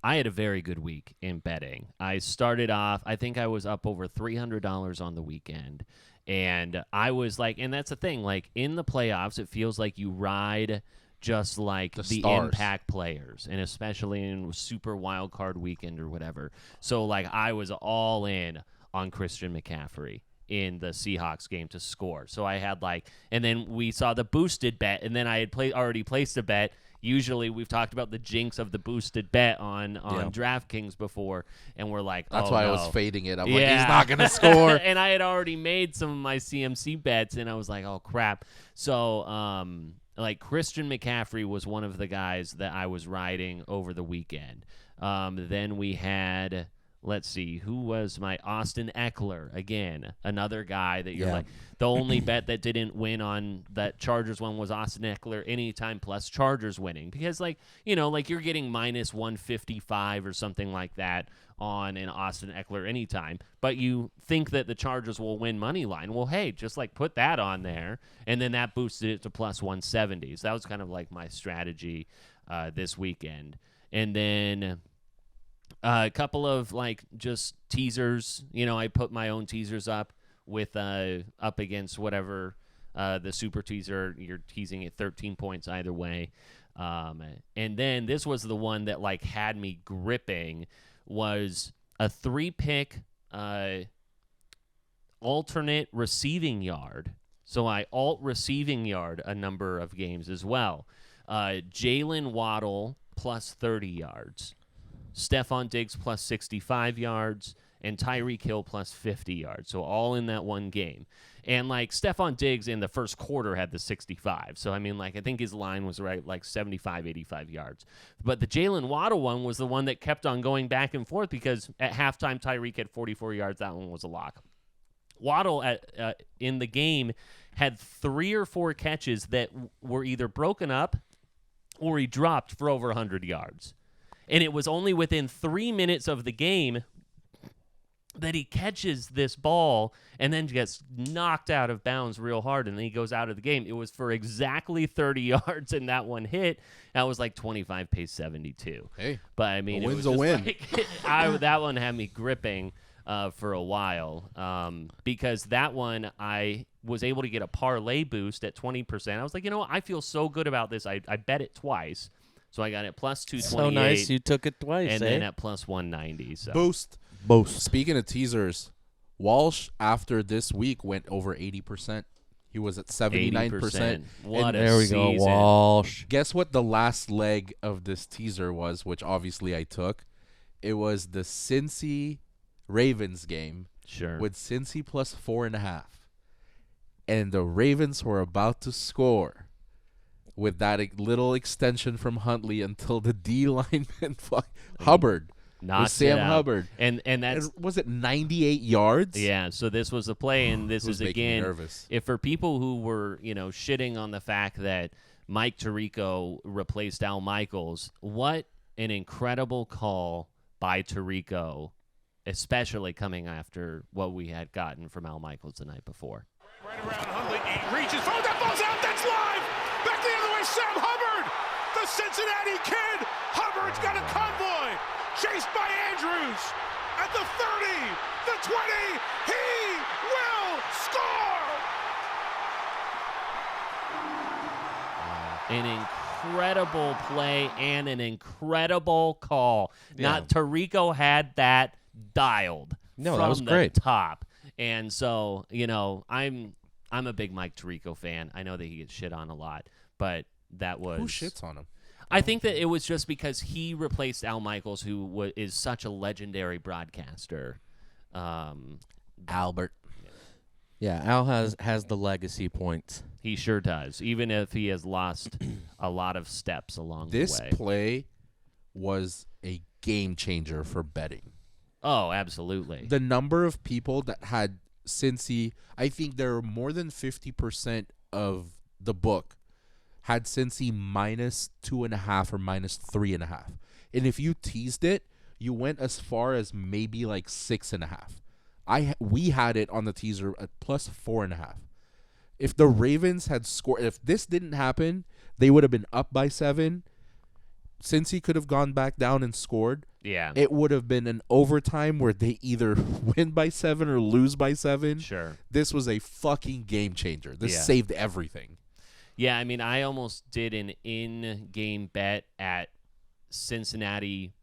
[SPEAKER 3] I had a very good week in betting. I started off, I think I was up over $300 on the weekend. And I was like, and that's the thing, like in the playoffs, it feels like you ride just like the impact players, and especially in super wild card weekend or whatever. So like I was all in on Christian McCaffrey in the Seahawks game to score. So I had like, and then we saw the boosted bet, and then I had already placed a bet. Usually we've talked about the jinx of the boosted bet on DraftKings before, and we're like,
[SPEAKER 2] that's
[SPEAKER 3] oh,
[SPEAKER 2] why
[SPEAKER 3] no.
[SPEAKER 2] I was fading it. I'm like, he's not going to score.
[SPEAKER 3] And I had already made some of my CMC bets, and I was like, oh, crap. So, like, Christian McCaffrey was one of the guys that I was riding over the weekend. Then we had, let's see, who was my Austin Eckler? Again, another guy that you're like, the only bet that didn't win on that Chargers one was Austin Eckler anytime plus Chargers winning. Because, like, you know, like you're getting minus 155 or something like that on an Austin Eckler anytime. But you think that the Chargers will win money line. Well, hey, just like put that on there. And then that boosted it to plus 170. So that was kind of like my strategy this weekend. And then a couple of like just teasers. You know, I put my own teasers up with up against whatever the super teaser. You're teasing at 13 points either way. And then this was the one that like had me gripping, was a 3-pick alternate receiving yard. So I alt receiving yard a number of games as well. Jalen Waddle plus 30 yards. Stephon Diggs plus 65 yards, and Tyreek Hill plus 50 yards. So all in that one game. And, like, Stephon Diggs in the first quarter had the 65. So, I mean, like, I think his line was right, like 75, 85 yards. But the Jalen Waddle one was the one that kept on going back and forth because at halftime Tyreek had 44 yards. That one was a lock. Waddle in the game had 3 or 4 catches that were either broken up or he dropped for over 100 yards. And it was only within 3 minutes of the game that he catches this ball and then gets knocked out of bounds real hard, and then he goes out of the game. It was for exactly 30 yards, and that one hit. That was like 25 pace 72.
[SPEAKER 2] Hey,
[SPEAKER 3] but I mean,
[SPEAKER 2] a win's
[SPEAKER 3] it was
[SPEAKER 2] a win.
[SPEAKER 3] like, that one had me gripping for a while because that one I was able to get a parlay boost at 20%. I was like, you know what? I feel so good about this. I bet it twice. So I got it plus 228.
[SPEAKER 1] So nice, you took it twice,
[SPEAKER 3] and then at plus 190. So.
[SPEAKER 2] Boost. Speaking of teasers, Walsh after this week went over 80%. He was at 79%.
[SPEAKER 3] What a
[SPEAKER 1] there we
[SPEAKER 3] season.
[SPEAKER 1] go, Walsh.
[SPEAKER 2] Guess what the last leg of this teaser was, which obviously I took? It was the Cincy Ravens game.
[SPEAKER 3] Sure.
[SPEAKER 2] With Cincy plus 4.5. And the Ravens were about to score with that little extension from Huntley until the D lineman Hubbard.
[SPEAKER 3] Not
[SPEAKER 2] Sam Hubbard.
[SPEAKER 3] And that's
[SPEAKER 2] was it 98 yards?
[SPEAKER 3] Yeah, so this was the play, and this is
[SPEAKER 2] making me
[SPEAKER 3] again
[SPEAKER 2] nervous.
[SPEAKER 3] If for people who were, shitting on the fact that Mike Tirico replaced Al Michaels, what an incredible call by Tirico, especially coming after what we had gotten from Al Michaels the night before.
[SPEAKER 10] Right around Huntley, he reaches, that ball's out, that's live! Back the other way, Sam Hubbard! The Cincinnati kid! Hubbard's got a convoy! Chased by Andrews! At the 30, the 20, he will score!
[SPEAKER 3] An incredible play and an incredible call.
[SPEAKER 1] Yeah.
[SPEAKER 3] Not Tirico had that dialed
[SPEAKER 1] No,
[SPEAKER 3] from
[SPEAKER 1] that was
[SPEAKER 3] the
[SPEAKER 1] great.
[SPEAKER 3] top. And so, I'm a big Mike Tirico fan. I know that he gets shit on a lot, but that was...
[SPEAKER 2] Who shits on him?
[SPEAKER 3] I think that it was just because he replaced Al Michaels, who is such a legendary broadcaster.
[SPEAKER 2] Albert.
[SPEAKER 1] Yeah, Al has the legacy points.
[SPEAKER 3] He sure does, even if he has lost a lot of steps along the way.
[SPEAKER 2] This play was a game changer for betting.
[SPEAKER 3] Oh, absolutely.
[SPEAKER 2] The number of people that had Cincy, I think there were more than 50% of the book had Cincy minus 2.5 or minus 3.5. And if you teased it, you went as far as maybe like 6.5. We had it on the teaser at plus 4.5. If the Ravens had scored, if this didn't happen, they would have been up by 7. Cincy could have gone back down and scored.
[SPEAKER 3] Yeah.
[SPEAKER 2] It would have been an overtime where they either win by 7 or lose by 7.
[SPEAKER 3] Sure.
[SPEAKER 2] This was a fucking game changer. This saved everything.
[SPEAKER 3] Yeah, I mean, I almost did an in-game bet at Cincinnati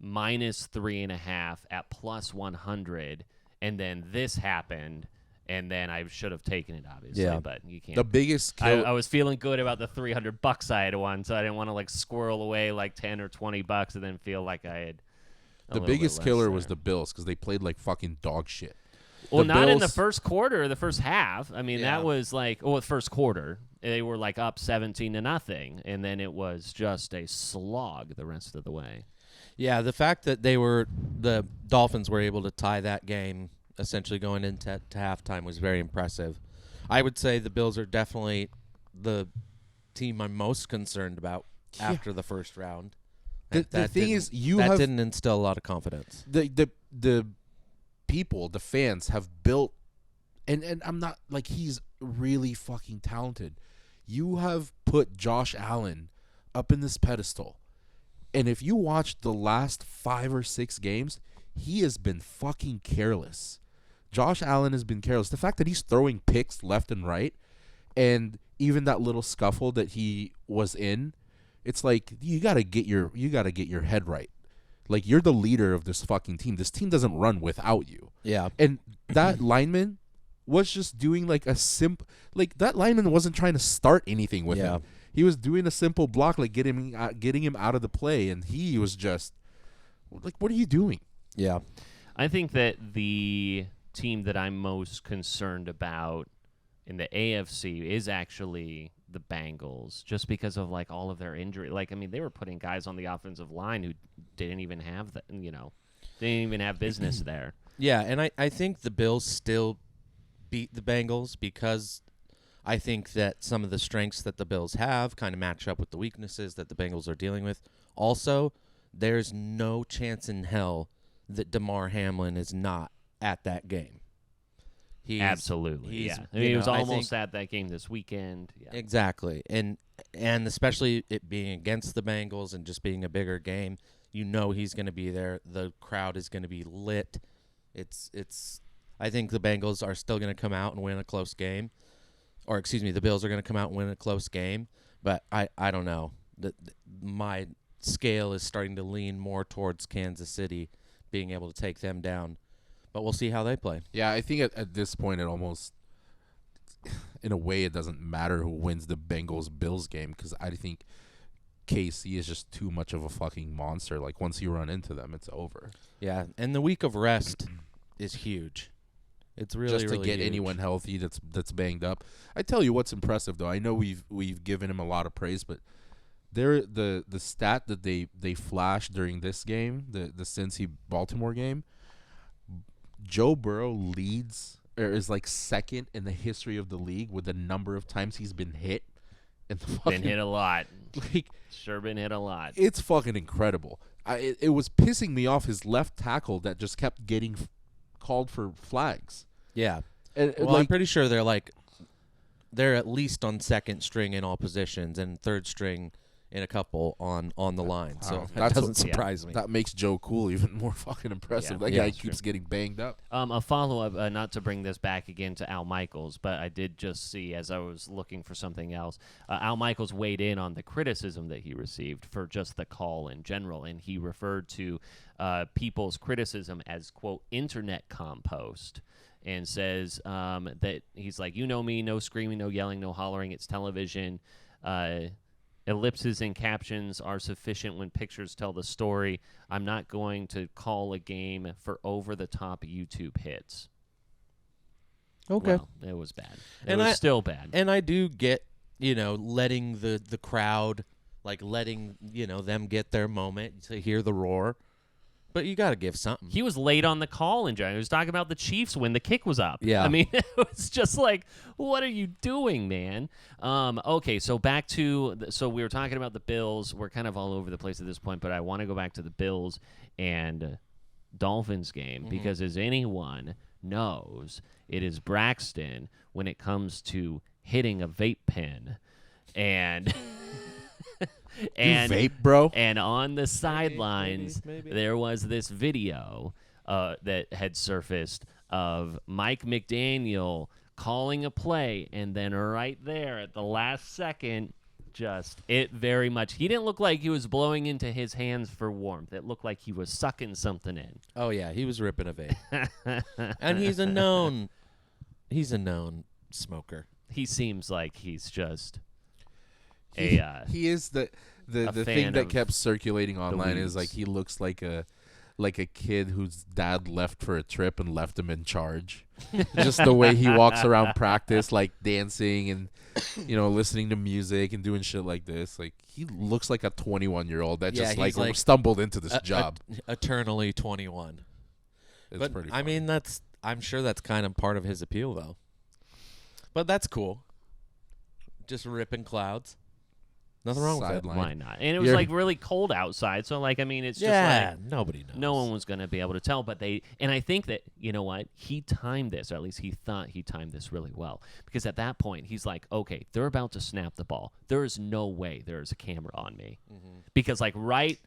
[SPEAKER 3] minus 3.5 at plus 100, and then this happened, and then I should have taken it, obviously, but you can't.
[SPEAKER 2] The biggest
[SPEAKER 3] I was feeling good about the $300 I had won, so I didn't want to like squirrel away like $10 or $20 and then feel like I had.
[SPEAKER 2] The biggest killer was the Bills because they played like fucking dog shit.
[SPEAKER 3] Well, not in the first quarter or the first half. I mean,
[SPEAKER 2] Yeah.
[SPEAKER 3] that was like, the first quarter. They were like up 17-0, and then it was just a slog the rest of the way.
[SPEAKER 1] Yeah, the fact that the Dolphins were able to tie that game essentially going into halftime was very impressive. I would say the Bills are definitely the team I'm most concerned about after the first round.
[SPEAKER 2] The thing is,
[SPEAKER 1] didn't instill a lot of confidence.
[SPEAKER 2] The people, the fans have built, and I'm not like he's really fucking talented. You have put Josh Allen up in this pedestal, and if you watch the last 5 or 6 games, he has been fucking careless. Josh Allen has been careless. The fact that he's throwing picks left and right, and even that little scuffle that he was in, it's like you gotta get your head right. Like, you're the leader of this fucking team. This team doesn't run without you.
[SPEAKER 1] Yeah.
[SPEAKER 2] And that lineman was just doing like a that lineman wasn't trying to start anything with him. He was doing a simple block, like getting him out of the play, and he was just like, what are you doing?
[SPEAKER 1] Yeah.
[SPEAKER 3] I think that the team that I'm most concerned about in the AFC is actually the Bengals, just because of like all of their injury. Like, I mean, they were putting guys on the offensive line who didn't even have didn't even have business there.
[SPEAKER 1] Yeah, and I think the Bills still beat the Bengals because I think that some of the strengths that the Bills have kind of match up with the weaknesses that the Bengals are dealing with. Also, there's no chance in hell that DeMar Hamlin is not at that game.
[SPEAKER 3] Absolutely, yeah. I mean, he was almost at that game this weekend. Yeah.
[SPEAKER 1] Exactly, and especially it being against the Bengals and just being a bigger game, he's going to be there. The crowd is going to be lit. I think the Bengals are still going to come out and win a close game, or excuse me, the Bills are going to come out and win a close game. But I don't know. My scale is starting to lean more towards Kansas City being able to take them down. But we'll see how they play.
[SPEAKER 2] Yeah, I think at this point it almost, in a way, it doesn't matter who wins the Bengals-Bills game because I think KC is just too much of a fucking monster. Like, once you run into them, it's over.
[SPEAKER 1] Yeah, and the week of rest is huge. It's really,
[SPEAKER 2] just to
[SPEAKER 1] really
[SPEAKER 2] get
[SPEAKER 1] huge.
[SPEAKER 2] anyone healthy that's banged up. I tell you what's impressive, though. I know we've given him a lot of praise, but the stat that they flashed during this game, the Cincy-Baltimore game, Joe Burrow is like second in the history of the league with the number of times he's been hit.
[SPEAKER 3] Been hit a lot.
[SPEAKER 2] Like,
[SPEAKER 3] sure been hit a lot.
[SPEAKER 2] It's fucking incredible. It was pissing me off, his left tackle that just kept getting called for flags.
[SPEAKER 1] Yeah.
[SPEAKER 2] Well,
[SPEAKER 1] I'm pretty sure they're at least on second string in all positions and third string in a couple on the line. So that doesn't surprise me.
[SPEAKER 2] That makes Joe Cool even more fucking impressive. That guy keeps getting banged up.
[SPEAKER 3] A follow-up, not to bring this back again to Al Michaels, but I did just see, as I was looking for something else, Al Michaels weighed in on the criticism that he received for just the call in general, and he referred to people's criticism as, quote, internet compost, and says that he's like, me, no screaming, no yelling, no hollering, it's television. Ellipses and captions are sufficient when pictures tell the story. I'm not going to call a game for over-the-top YouTube hits.
[SPEAKER 1] Okay.
[SPEAKER 3] Well, it was bad. It was still bad.
[SPEAKER 1] And I do get, letting the crowd, like letting, them get their moment to hear the roar. But you got to give something.
[SPEAKER 3] He was late on the call in general. He was talking about the Chiefs when the kick was up.
[SPEAKER 1] Yeah.
[SPEAKER 3] I mean, it was just like, what are you doing, man? Okay, so back to so we were talking about the Bills. We're kind of all over the place at this point, but I want to go back to the Bills and Dolphins game because as anyone knows, it is Braxton when it comes to hitting a vape pen. And And
[SPEAKER 2] you vape, bro?
[SPEAKER 3] And on the sidelines, there was this video that had surfaced of Mike McDaniel calling a play, and then right there at the last second, it very much. He didn't look like he was blowing into his hands for warmth. It looked like he was sucking something in.
[SPEAKER 1] Oh yeah, he was ripping a vape. And he's a known smoker.
[SPEAKER 3] He seems like he's just
[SPEAKER 2] he is the thing that
[SPEAKER 3] of
[SPEAKER 2] kept circulating online
[SPEAKER 3] weeds.
[SPEAKER 2] is like he looks like a kid whose dad left for a trip and left him in charge. Just the way he walks around practice, like dancing and listening to music and doing shit like this. Like he looks like a 21-year-old that just like stumbled into this job.
[SPEAKER 1] Eternally 21.
[SPEAKER 2] It's
[SPEAKER 1] but
[SPEAKER 2] pretty
[SPEAKER 1] I
[SPEAKER 2] funny.
[SPEAKER 1] mean, I'm sure that's kind of part of his appeal, though. But that's cool. Just ripping clouds. Nothing wrong with that.
[SPEAKER 3] Why not? And it was like really cold outside, so like it's just like
[SPEAKER 1] nobody knows.
[SPEAKER 3] No one was going to be able to tell, but I think that you know what, he timed this, or at least he thought he timed this really well, because at that point he's like, okay, they're about to snap the ball. There is no way there is a camera on me, because like right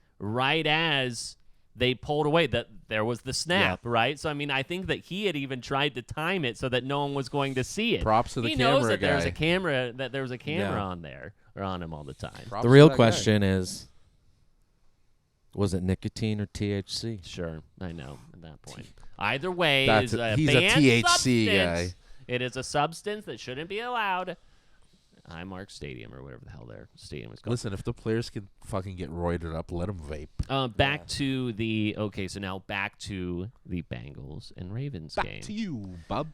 [SPEAKER 3] as they pulled away, that there was the snap, right? So I mean, I think that he had even tried to time it so that no one was going to see it.
[SPEAKER 2] Props to the
[SPEAKER 3] he
[SPEAKER 2] camera
[SPEAKER 3] knows that
[SPEAKER 2] guy.
[SPEAKER 3] there was a camera on there or on him all the time.
[SPEAKER 2] Props
[SPEAKER 1] The
[SPEAKER 2] to
[SPEAKER 1] real
[SPEAKER 2] that
[SPEAKER 1] question is, was it nicotine or THC?
[SPEAKER 3] Sure, I know at that point. Either way,
[SPEAKER 2] That's
[SPEAKER 3] is a
[SPEAKER 2] he's a
[SPEAKER 3] banned
[SPEAKER 2] THC
[SPEAKER 3] substance.
[SPEAKER 2] guy.
[SPEAKER 3] It is a substance that shouldn't be allowed. Highmark Stadium or whatever the hell their stadium is called.
[SPEAKER 2] Listen, if the players can fucking get roided up, let them vape.
[SPEAKER 3] Back to the Bengals and Ravens game.
[SPEAKER 2] Back to you, bub.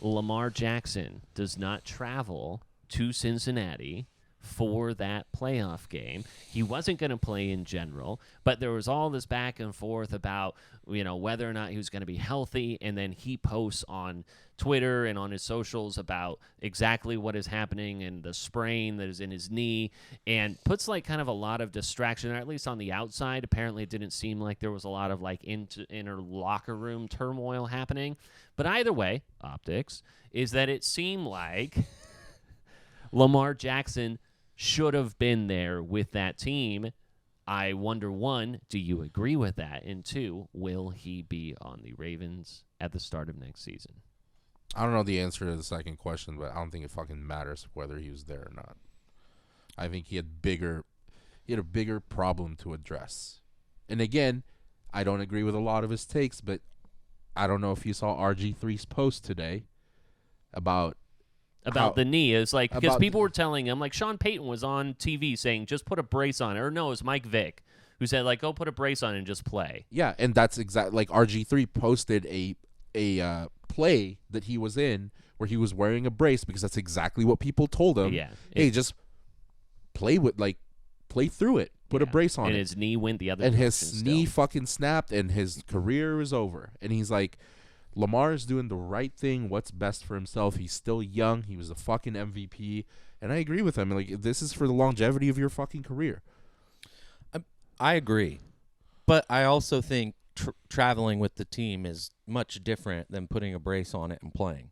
[SPEAKER 3] Lamar Jackson does not travel to Cincinnati for that playoff game. He wasn't going to play in general, but there was all this back and forth about whether or not he was going to be healthy, and then he posts on Twitter and on his socials about exactly what is happening and the sprain that is in his knee, and puts like kind of a lot of distraction, or at least on the outside. Apparently it didn't seem like there was a lot of like inner locker room turmoil happening, but either way, optics is that it seemed like Lamar Jackson should have been there with that team. I wonder, one, do you agree with that? And two, will he be on the Ravens at the start of next season?
[SPEAKER 2] I don't know the answer to the second question, but I don't think it fucking matters whether he was there or not. I think he had a bigger problem to address. And again, I don't agree with a lot of his takes, but I don't know if you saw RG3's post today about
[SPEAKER 3] the knee. It's like, because people were telling him, like Sean Payton was on TV saying, just put a brace on it. Or no, it was Mike Vick who said, like, go put a brace on it and just play.
[SPEAKER 2] Yeah, and that's exactly like RG3 posted a play that he was in where he was wearing a brace, because that's exactly what people told him.
[SPEAKER 3] Yeah.
[SPEAKER 2] Hey, just play through it. Put a brace on it.
[SPEAKER 3] And his knee went the other
[SPEAKER 2] direction. And
[SPEAKER 3] still.
[SPEAKER 2] his knee fucking snapped, and his career is over. And he's like, Lamar is doing the right thing, what's best for himself. He's still young. He was the fucking MVP. And I agree with him. Like, this is for the longevity of your fucking career.
[SPEAKER 1] I agree. But I also think traveling with the team is much different than putting a brace on it and playing.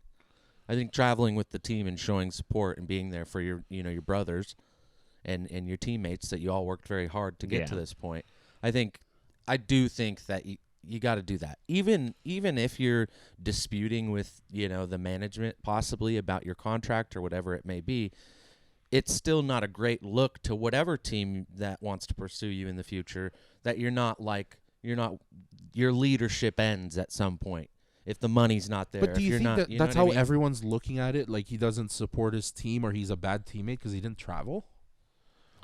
[SPEAKER 1] I think traveling with the team and showing support and being there for your brothers and your teammates that you all worked very hard to get to this point. I do think that you got to do that. Even if you're disputing with, the management possibly about your contract or whatever it may be, it's still not a great look to whatever team that wants to pursue you in the future, that your leadership ends at some point if the money's not there.
[SPEAKER 2] But do you think
[SPEAKER 1] that
[SPEAKER 2] that's how everyone's looking at it? Like, he doesn't support his team, or he's a bad teammate because he didn't travel?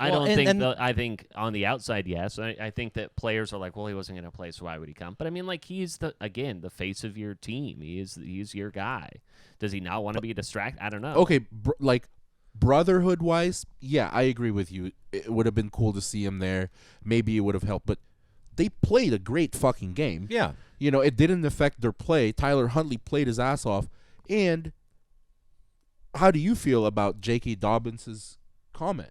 [SPEAKER 3] I don't think. I think on the outside, yes. I think that players are like, well, he wasn't going to play, so why would he come? But I mean, like, he's the face of your team. He's your guy. Does he not want to be distracted? I don't know.
[SPEAKER 2] Okay, brotherhood wise, yeah, I agree with you. It would have been cool to see him there. Maybe it would have helped, but they played a great fucking game.
[SPEAKER 1] Yeah,
[SPEAKER 2] it didn't affect their play. Tyler Huntley played his ass off. And how do you feel about J.K. Dobbins' comment?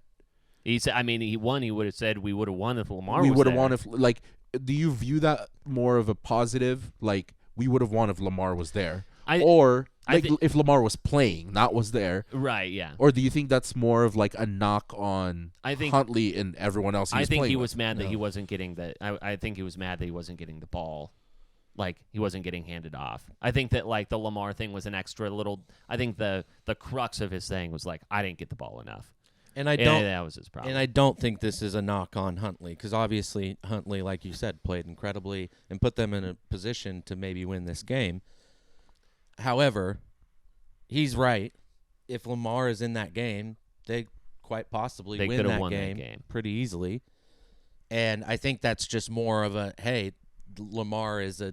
[SPEAKER 3] He said, he won. He would have said we would have won if Lamar was
[SPEAKER 2] there. We would
[SPEAKER 3] have
[SPEAKER 2] won if, like, do you view that more of a positive? Like, we would have won if Lamar was there. Or
[SPEAKER 3] I
[SPEAKER 2] if Lamar was playing, not was there.
[SPEAKER 3] Right, yeah.
[SPEAKER 2] Or do you think that's more of like a knock on Huntley and everyone else he was playing
[SPEAKER 3] he
[SPEAKER 2] with?
[SPEAKER 3] was mad that he wasn't getting the I think he was mad that he wasn't getting the ball. Like, he wasn't getting handed off. I think that, like, the Lamar thing was an extra little – I think the crux of his thing was, like, I didn't get the ball enough.
[SPEAKER 1] And that
[SPEAKER 3] was his problem.
[SPEAKER 1] And I don't think this is a knock on Huntley because obviously Huntley, like you said, played incredibly and put them in a position to maybe win this game. However, he's right. If Lamar is in that game, they quite possibly win that game pretty easily. And I think that's just more of a, hey, Lamar is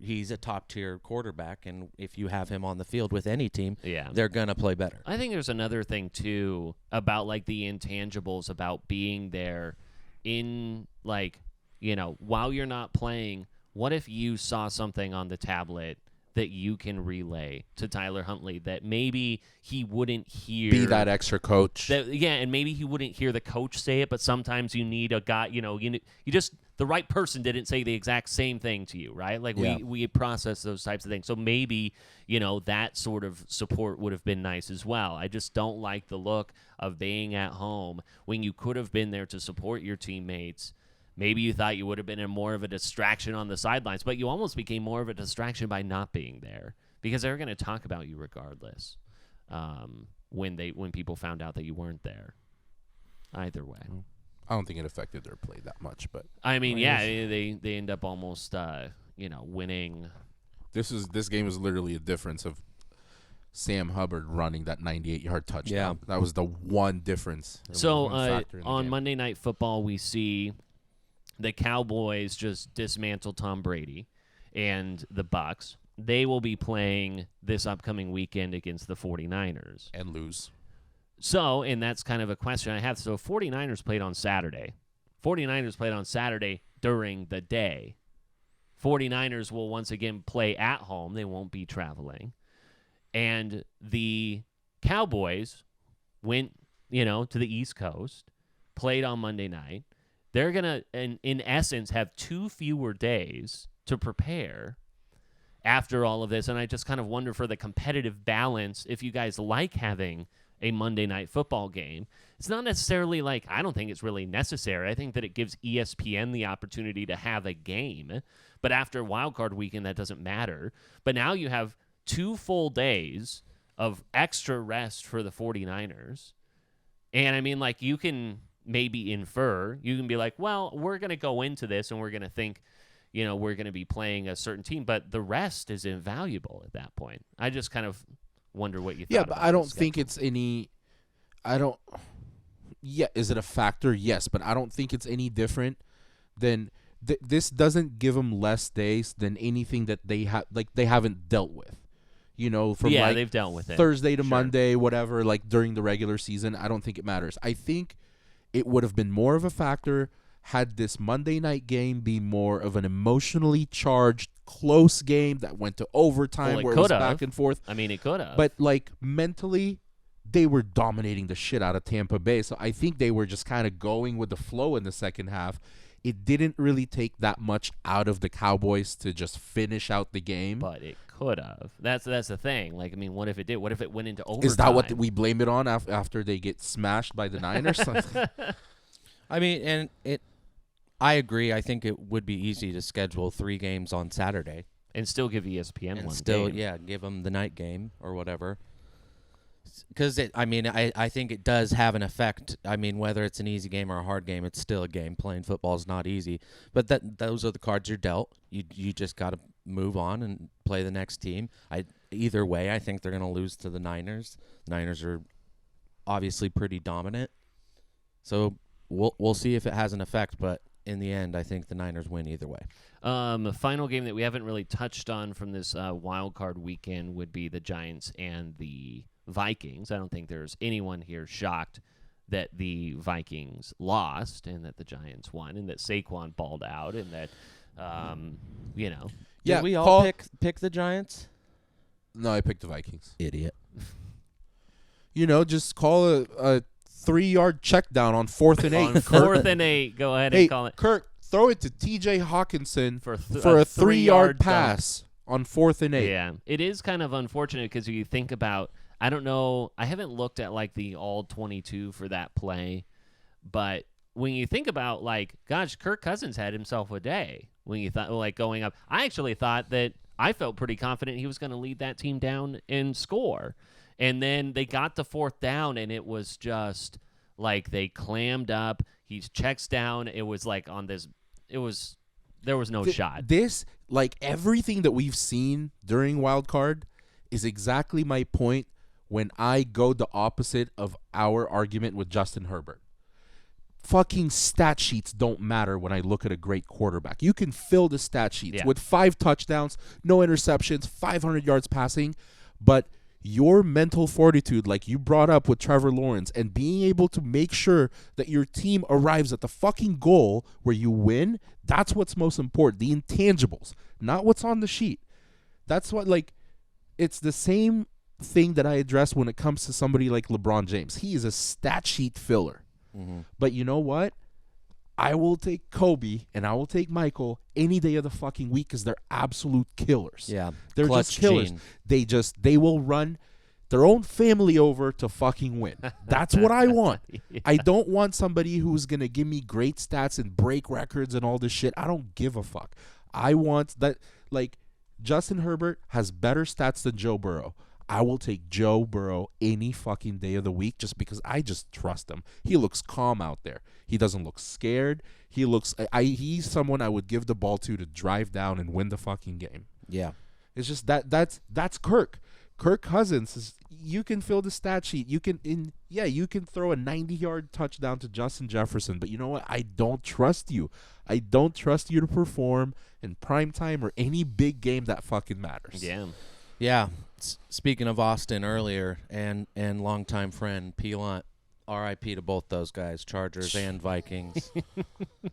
[SPEAKER 1] he's a top-tier quarterback, and if you have him on the field with any team, they're going to play better.
[SPEAKER 3] I think there's another thing, too, about, like, the intangibles about being there in, like, while you're not playing, what if you saw something on the tablet that you can relay to Tyler Huntley that maybe he wouldn't hear.
[SPEAKER 2] Be that extra coach.
[SPEAKER 3] And maybe he wouldn't hear the coach say it, but sometimes you need a guy, you just, the right person didn't say the exact same thing to you, right? Like we process those types of things. So maybe, that sort of support would have been nice as well. I just don't like the look of being at home when you could have been there to support your teammates. Maybe you thought you would have been in more of a distraction on the sidelines, but you almost became more of a distraction by not being there because they were going to talk about you regardless when people found out that you weren't there. Either way.
[SPEAKER 2] I don't think it affected their play that much, but
[SPEAKER 3] I mean, they end up almost winning.
[SPEAKER 2] This game is literally a difference of Sam Hubbard running that 98-yard touchdown. That was the one difference.
[SPEAKER 3] So on Monday Night Football, we see the Cowboys just dismantle Tom Brady and the Bucs. They will be playing this upcoming weekend against the 49ers.
[SPEAKER 2] And lose.
[SPEAKER 3] So, and that's kind of a question I have. So 49ers played on Saturday. 49ers played on Saturday during the day. 49ers will once again play at home. They won't be traveling. And the Cowboys went, to the East Coast, played on Monday night. They're going to, in essence, have 2 fewer days to prepare after all of this. And I just kind of wonder for the competitive balance, if you guys like having a Monday Night Football game. It's not necessarily like, I don't think it's really necessary. I think that it gives ESPN the opportunity to have a game. But after Wild Card Weekend, that doesn't matter. But now you have 2 full days of extra rest for the 49ers. And I mean, like, you can maybe infer, you can be like, well, we're going to go into this and we're going to think, we're going to be playing a certain team, but the rest is invaluable at that point. I just kind of wonder what you thought.
[SPEAKER 2] Yeah, but I don't think it's any. Is it a factor? Yes, but I don't think it's any different than this. Doesn't give them less days than anything that they have. Like, they haven't dealt with. From
[SPEAKER 3] they've dealt with it
[SPEAKER 2] Thursday to Monday, whatever. Like during the regular season, I don't think it matters. I think it would have been more of a factor had this Monday night game be more of an emotionally charged, close game that went to overtime where it was back and forth.
[SPEAKER 3] I mean, it could have.
[SPEAKER 2] But, like, mentally, they were dominating the shit out of Tampa Bay. So I think they were just kind of going with the flow in the second half. It didn't really take that much out of the Cowboys to just finish out the game.
[SPEAKER 3] But it could have. That's the thing. Like, I mean, what if it did? What if it went into overtime?
[SPEAKER 2] Is that what we blame it on after they get smashed by the Niners?
[SPEAKER 1] I mean, I agree. I think it would be easy to schedule 3 games on Saturday.
[SPEAKER 3] And still give ESPN
[SPEAKER 1] and
[SPEAKER 3] one
[SPEAKER 1] still,
[SPEAKER 3] game.
[SPEAKER 1] Yeah, give them the night game or whatever. Because, I think it does have an effect. I mean, whether it's an easy game or a hard game, it's still a game. Playing football is not easy. But those are the cards you're dealt. You just got to move on and play the next team. Either way, I think they're going to lose to the Niners. The Niners are obviously pretty dominant. So we'll see if it has an effect, but in the end, I think the Niners win either way.
[SPEAKER 3] The final game that we haven't really touched on from this wild card weekend would be the Giants and the Vikings. I don't think there's anyone here shocked that the Vikings lost and that the Giants won and that Saquon balled out and that,
[SPEAKER 1] Yeah, did we all pick the Giants?
[SPEAKER 2] No, I picked the Vikings.
[SPEAKER 1] Idiot.
[SPEAKER 2] Just call a 3-yard check down on 4th and 8.
[SPEAKER 3] On 4th and 8, go ahead and call it.
[SPEAKER 2] Kirk, throw it to T.J. Hawkinson for a
[SPEAKER 3] 3-yard
[SPEAKER 2] pass on 4th and 8.
[SPEAKER 3] Yeah, it is kind of unfortunate because you think about, I don't know, I haven't looked at like the all 22 for that play, but when you think about like, gosh, Kirk Cousins had himself a day when you thought like going up. I actually thought that I felt pretty confident he was going to lead that team down and score. And then they got to 4th down, and it was just like they clammed up. He checks down. It was like on this. There was no shot.
[SPEAKER 2] This, like everything that we've seen during Wild Card, is exactly my point when I go the opposite of our argument with Justin Herbert. Fucking stat sheets don't matter when I look at a great quarterback. You can fill the stat sheets with 5 touchdowns, no interceptions, 500 yards passing, but your mental fortitude, like you brought up with Trevor Lawrence, and being able to make sure that your team arrives at the fucking goal where you win, that's what's most important. The intangibles, not what's on the sheet. That's what, like, it's the same thing that I address when it comes to somebody like LeBron James. He is a stat sheet filler. Mm-hmm. But you know what? I will take Kobe and I will take Michael any day of the fucking week because they're absolute killers.
[SPEAKER 1] Yeah,
[SPEAKER 2] they're
[SPEAKER 1] clutch
[SPEAKER 2] just killers.
[SPEAKER 1] gene.
[SPEAKER 2] They will run their own family over to fucking win. That's what I want.
[SPEAKER 3] Yeah.
[SPEAKER 2] I don't want somebody who's gonna give me great stats and break records and all this shit. I don't give a fuck. I want that. Like Justin Herbert has better stats than Joe Burrow. I will take Joe Burrow any fucking day of the week just because I just trust him. He looks calm out there. He doesn't look scared. He looks. He's someone I would give the ball to drive down and win the fucking game.
[SPEAKER 1] Yeah,
[SPEAKER 2] it's just that's Kirk. Kirk Cousins is. You can fill the stat sheet. You can throw a 90-yard touchdown to Justin Jefferson, but you know what? I don't trust you. I don't trust you to perform in prime time or any big game that fucking matters.
[SPEAKER 3] Yeah.
[SPEAKER 1] Yeah. Speaking of Austin earlier and longtime friend Peelant, R.I.P. to both those guys, Chargers and Vikings.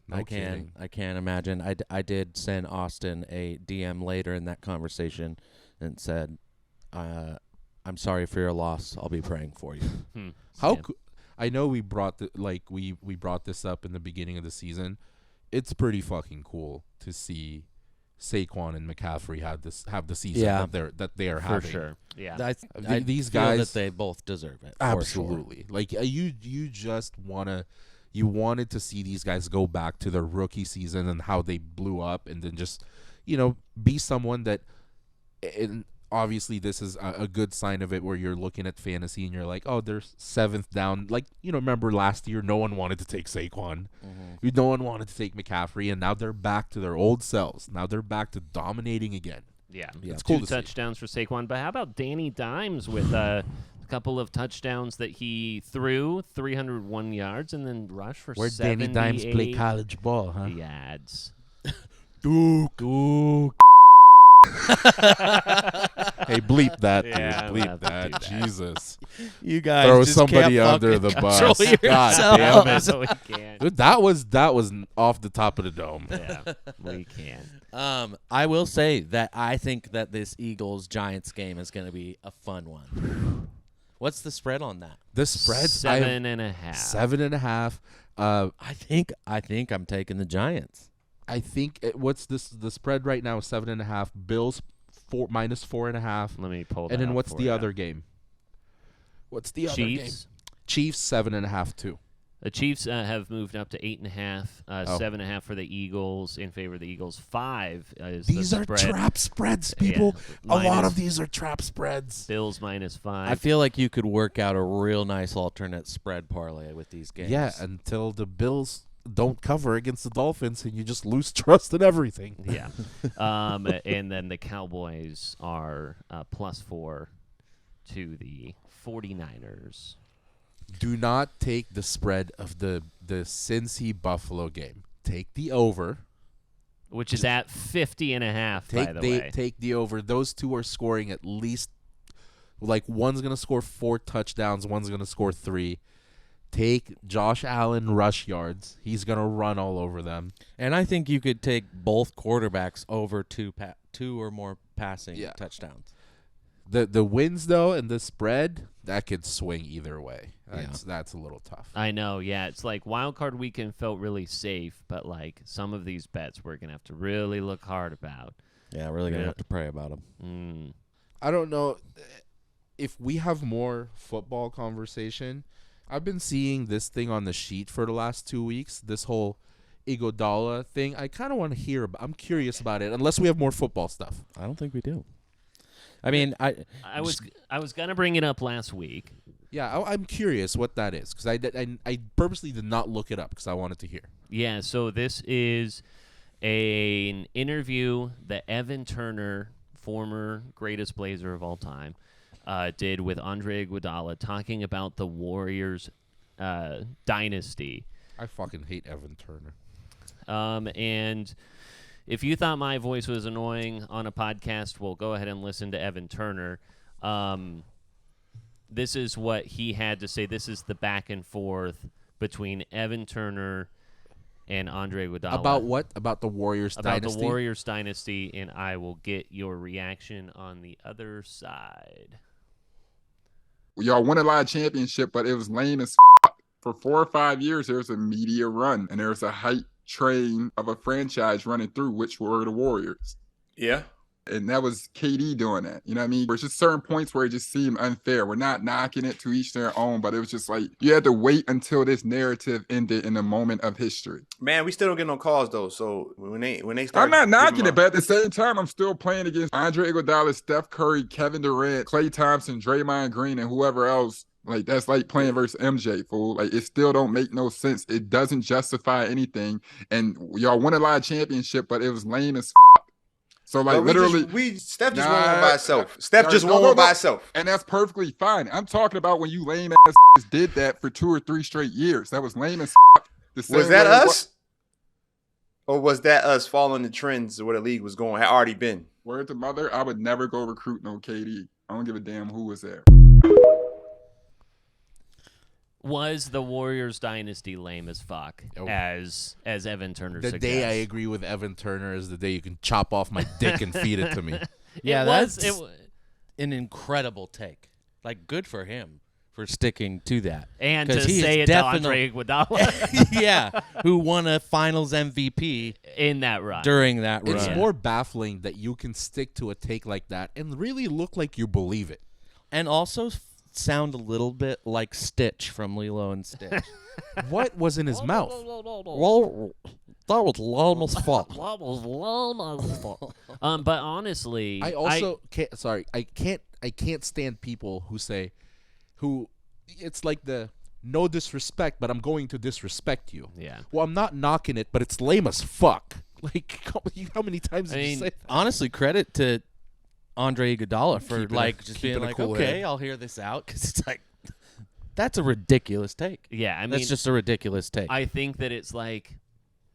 [SPEAKER 2] No kidding.
[SPEAKER 1] I can't imagine. I did send Austin a DM later in that conversation and said, I'm sorry for your loss. I'll be praying for you.
[SPEAKER 2] I know we brought we brought this up in the beginning of the season. It's pretty fucking cool to see Saquon and McCaffrey have the season that they are having.
[SPEAKER 3] For sure. Yeah.
[SPEAKER 2] These
[SPEAKER 1] feel
[SPEAKER 2] guys,
[SPEAKER 1] that they both deserve it.
[SPEAKER 2] Absolutely.
[SPEAKER 1] For sure.
[SPEAKER 2] Like you just wanted to see these guys go back to their rookie season and how they blew up, and then just be someone that. And obviously, this is a good sign of it, where you're looking at fantasy and you're like, oh, they're 7th down. Like, remember last year, no one wanted to take Saquon. Mm-hmm. No one wanted to take McCaffrey, and now they're back to their old selves. Now they're back to dominating again.
[SPEAKER 3] Yeah.
[SPEAKER 2] It's cool to see.
[SPEAKER 3] 2 touchdowns for Saquon. But how about Danny Dimes with a couple of touchdowns that he threw, 301 yards, and then rushed for 78
[SPEAKER 2] Danny Dimes play college ball, huh?
[SPEAKER 3] yards.
[SPEAKER 2] Duke. Hey, bleep that, dude.
[SPEAKER 3] Yeah,
[SPEAKER 2] Bleep that. Jesus.
[SPEAKER 1] You guys
[SPEAKER 2] throw
[SPEAKER 1] just
[SPEAKER 2] somebody
[SPEAKER 1] can't
[SPEAKER 2] under the
[SPEAKER 1] control
[SPEAKER 2] bus. God damn it.
[SPEAKER 3] No, we can't.
[SPEAKER 2] Dude, that was off the top of the dome.
[SPEAKER 3] Yeah, we can't.
[SPEAKER 1] I will say that I think that this Eagles-Giants game is going to be a fun one. What's the spread on that?
[SPEAKER 2] The spread
[SPEAKER 3] 7.5.
[SPEAKER 2] 7.5.
[SPEAKER 1] I think I'm taking the Giants.
[SPEAKER 2] I think what's this? The spread right now is 7.5. Bills -4.5.
[SPEAKER 3] Let me pull that
[SPEAKER 2] And then
[SPEAKER 3] up
[SPEAKER 2] what's
[SPEAKER 3] for
[SPEAKER 2] the
[SPEAKER 3] you.
[SPEAKER 2] other game? What's the other game?
[SPEAKER 3] Chiefs.
[SPEAKER 2] Chiefs 7.5 too.
[SPEAKER 3] The Chiefs have moved up to 8.5, 7.5 for the Eagles in favor of the Eagles. 5 is
[SPEAKER 2] These
[SPEAKER 3] the
[SPEAKER 2] are
[SPEAKER 3] spread.
[SPEAKER 2] trap spreads, people.
[SPEAKER 3] Yeah,
[SPEAKER 2] a lot of these are trap spreads.
[SPEAKER 3] Bills -5.
[SPEAKER 1] I feel like you could work out a real nice alternate spread parlay with these games.
[SPEAKER 2] Yeah, until the Bills don't cover against the Dolphins and you just lose trust in everything.
[SPEAKER 3] Yeah. And then the Cowboys are +4 to the 49ers.
[SPEAKER 2] Do not take the spread of the Cincy Buffalo game. Take the over.
[SPEAKER 3] Which is at 50.5, by the way.
[SPEAKER 2] Take the over. Those two are scoring at least, like, one's going to score 4 touchdowns, one's going to score 3. Take Josh Allen rush yards. He's going to run all over them.
[SPEAKER 1] And I think you could take both quarterbacks over 2 or more passing touchdowns.
[SPEAKER 2] The wins, though, and the spread, that could swing either way.
[SPEAKER 1] Yeah.
[SPEAKER 2] That's a little tough.
[SPEAKER 3] I know, yeah. It's like Wild Card Weekend felt really safe, but like some of these bets we're going to have to really look hard about.
[SPEAKER 1] Yeah, really gonna have to pray about him.
[SPEAKER 2] I don't know if we have more football conversation. I've been seeing this thing on the sheet for the last 2 weeks. This whole Iguodala thing. I kind of want to hear about. I'm curious about it. Unless we have more football stuff.
[SPEAKER 1] I don't think we do. I mean, I
[SPEAKER 3] was gonna bring it up last week.
[SPEAKER 2] Yeah, I'm curious what that is because I purposely did not look it up because I wanted to hear.
[SPEAKER 3] Yeah, so this is an interview that Evan Turner, former greatest Blazer of all time, did with Andre Iguodala talking about the Warriors dynasty.
[SPEAKER 2] I fucking hate Evan Turner.
[SPEAKER 3] And if you thought my voice was annoying on a podcast, well, go ahead and listen to Evan Turner. This is what he had to say. This is the back and forth between Evan Turner and Andre Iguodala.
[SPEAKER 2] About what? About the Warriors dynasty?
[SPEAKER 3] About the Warriors dynasty, and I will get your reaction on the other side.
[SPEAKER 11] Y'all won a lot of championship, but it was lame as For 4 or 5 years, there was a media run, and there was a hype train of a franchise running through, which were the Warriors.
[SPEAKER 12] Yeah.
[SPEAKER 11] And that was KD doing that. You know what I mean? There's just certain points where it just seemed unfair. We're not knocking it, to each their own, but it was just like you had to wait until this narrative ended in a moment of history.
[SPEAKER 12] Man, we still don't get no calls though. So when they start,
[SPEAKER 11] I'm not knocking it, but at the same time, I'm still playing against Andre Iguodala, Steph Curry, Kevin Durant, Klay Thompson, Draymond Green, and whoever else. Like, that's like playing versus MJ, fool. Like, it still don't make no sense. It doesn't justify anything. And y'all won a lot of championship, but it was lame as So, like, literally.
[SPEAKER 12] Steph just won one by itself. Steph just won one by itself.
[SPEAKER 11] And that's perfectly fine. I'm talking about when you lame ass did that for 2 or 3 straight years. That was lame as
[SPEAKER 12] Was that us? Or was that us following the trends of where the league was going? Had already been.
[SPEAKER 11] Word to mother, I would never go recruit no KD. I don't give a damn who was there.
[SPEAKER 3] Was the Warriors dynasty lame as fuck, as Evan Turner
[SPEAKER 2] suggests? The day I agree with Evan Turner is the day you can chop off my dick and feed it to me.
[SPEAKER 1] Yeah, that's an incredible take. Like, good for him for sticking to that.
[SPEAKER 3] And to say it to Andre Iguodala.
[SPEAKER 1] Yeah, who won a finals MVP
[SPEAKER 3] in that run.
[SPEAKER 1] During that run.
[SPEAKER 2] It's more baffling that you can stick to a take like that and really look like you believe it.
[SPEAKER 1] And also sound a little bit like Stitch from Lilo and Stitch.
[SPEAKER 2] What was in his mouth?
[SPEAKER 1] Well, that was lame as fuck.
[SPEAKER 3] That was lame as fuck. But honestly,
[SPEAKER 2] I can't stand people who it's like the no disrespect, but I'm going to disrespect you.
[SPEAKER 3] Yeah.
[SPEAKER 2] Well, I'm not knocking it, but it's lame as fuck. Like, how many times did you say that?
[SPEAKER 1] Honestly, credit to Andre Iguodala for just being like,
[SPEAKER 2] cool
[SPEAKER 1] okay, I'll hear this out, because it's like, that's a ridiculous take.
[SPEAKER 3] Yeah, I mean,
[SPEAKER 1] that's just a ridiculous take.
[SPEAKER 3] I think that it's like,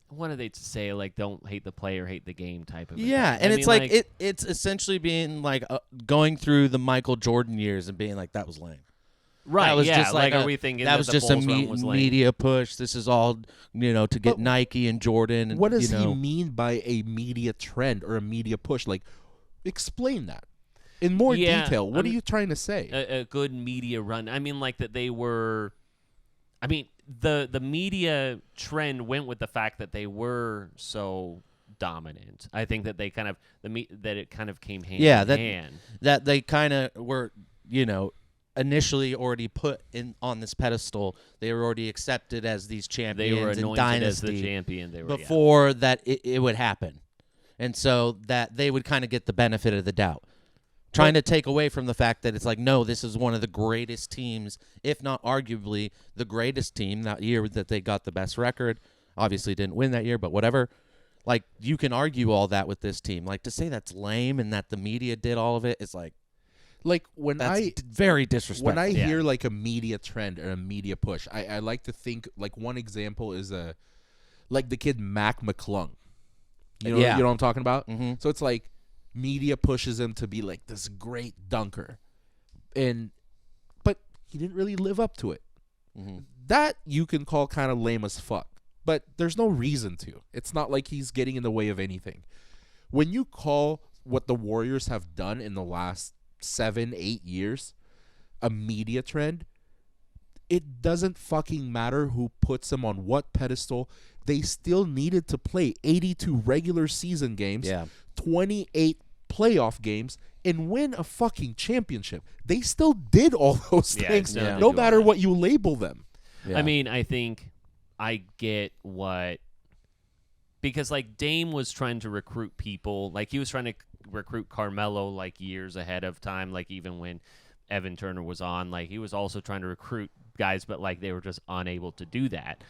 [SPEAKER 3] what do they say? Like, don't hate the player, hate the game type of.
[SPEAKER 1] Yeah, and it's like it's essentially being like going through the Michael Jordan years and being like, that was lame.
[SPEAKER 3] Right.
[SPEAKER 1] That was just
[SPEAKER 3] like are we thinking
[SPEAKER 1] that was
[SPEAKER 3] the
[SPEAKER 1] just a
[SPEAKER 3] Bulls run was lame?
[SPEAKER 1] media push? This is all to get Nike and Jordan. And,
[SPEAKER 2] what does he mean by a media trend or a media push? Like, explain that in more detail. What are you trying to say?
[SPEAKER 3] A good media run. I mean, like that they were. I mean, the media trend went with the fact that they were so dominant. I think that they kind of that it kind of came hand in hand.
[SPEAKER 1] That they kind of were, initially already put on this pedestal. They were already accepted as these champions.
[SPEAKER 3] They were anointed
[SPEAKER 1] in dynasty
[SPEAKER 3] as the champion. They were
[SPEAKER 1] before that it would happen, and so that they would kind of get the benefit of the doubt. Trying to take away from the fact that it's like, no, this is one of the greatest teams, if not arguably the greatest team that year that they got the best record. Obviously didn't win that year, but whatever. Like, you can argue all that with this team. Like, to say that's lame and that the media did all of it is like
[SPEAKER 2] when
[SPEAKER 1] that's very disrespectful.
[SPEAKER 2] When I hear like a media trend or a media push, I like to think like one example is like the kid Mac McClung. You know what I'm talking about?
[SPEAKER 1] Mm-hmm.
[SPEAKER 2] So it's like media pushes him to be like this great dunker, but he didn't really live up to it.
[SPEAKER 1] Mm-hmm.
[SPEAKER 2] That you can call kind of lame as fuck, but there's no reason to. It's not like he's getting in the way of anything. When you call what the Warriors have done in the last 7-8 years a media trend, it doesn't fucking matter who puts them on what pedestal. They still needed to play 82 regular season games 28 playoff games and win a fucking championship. They still did all those things, no matter what you label them.
[SPEAKER 3] Yeah. I mean, I think I get what... Because, like, Dame was trying to recruit people. Like, he was trying to recruit Carmelo, like, years ahead of time. Like, even when Evan Turner was on. Like, he was also trying to recruit guys, but, like, they were just unable to do that.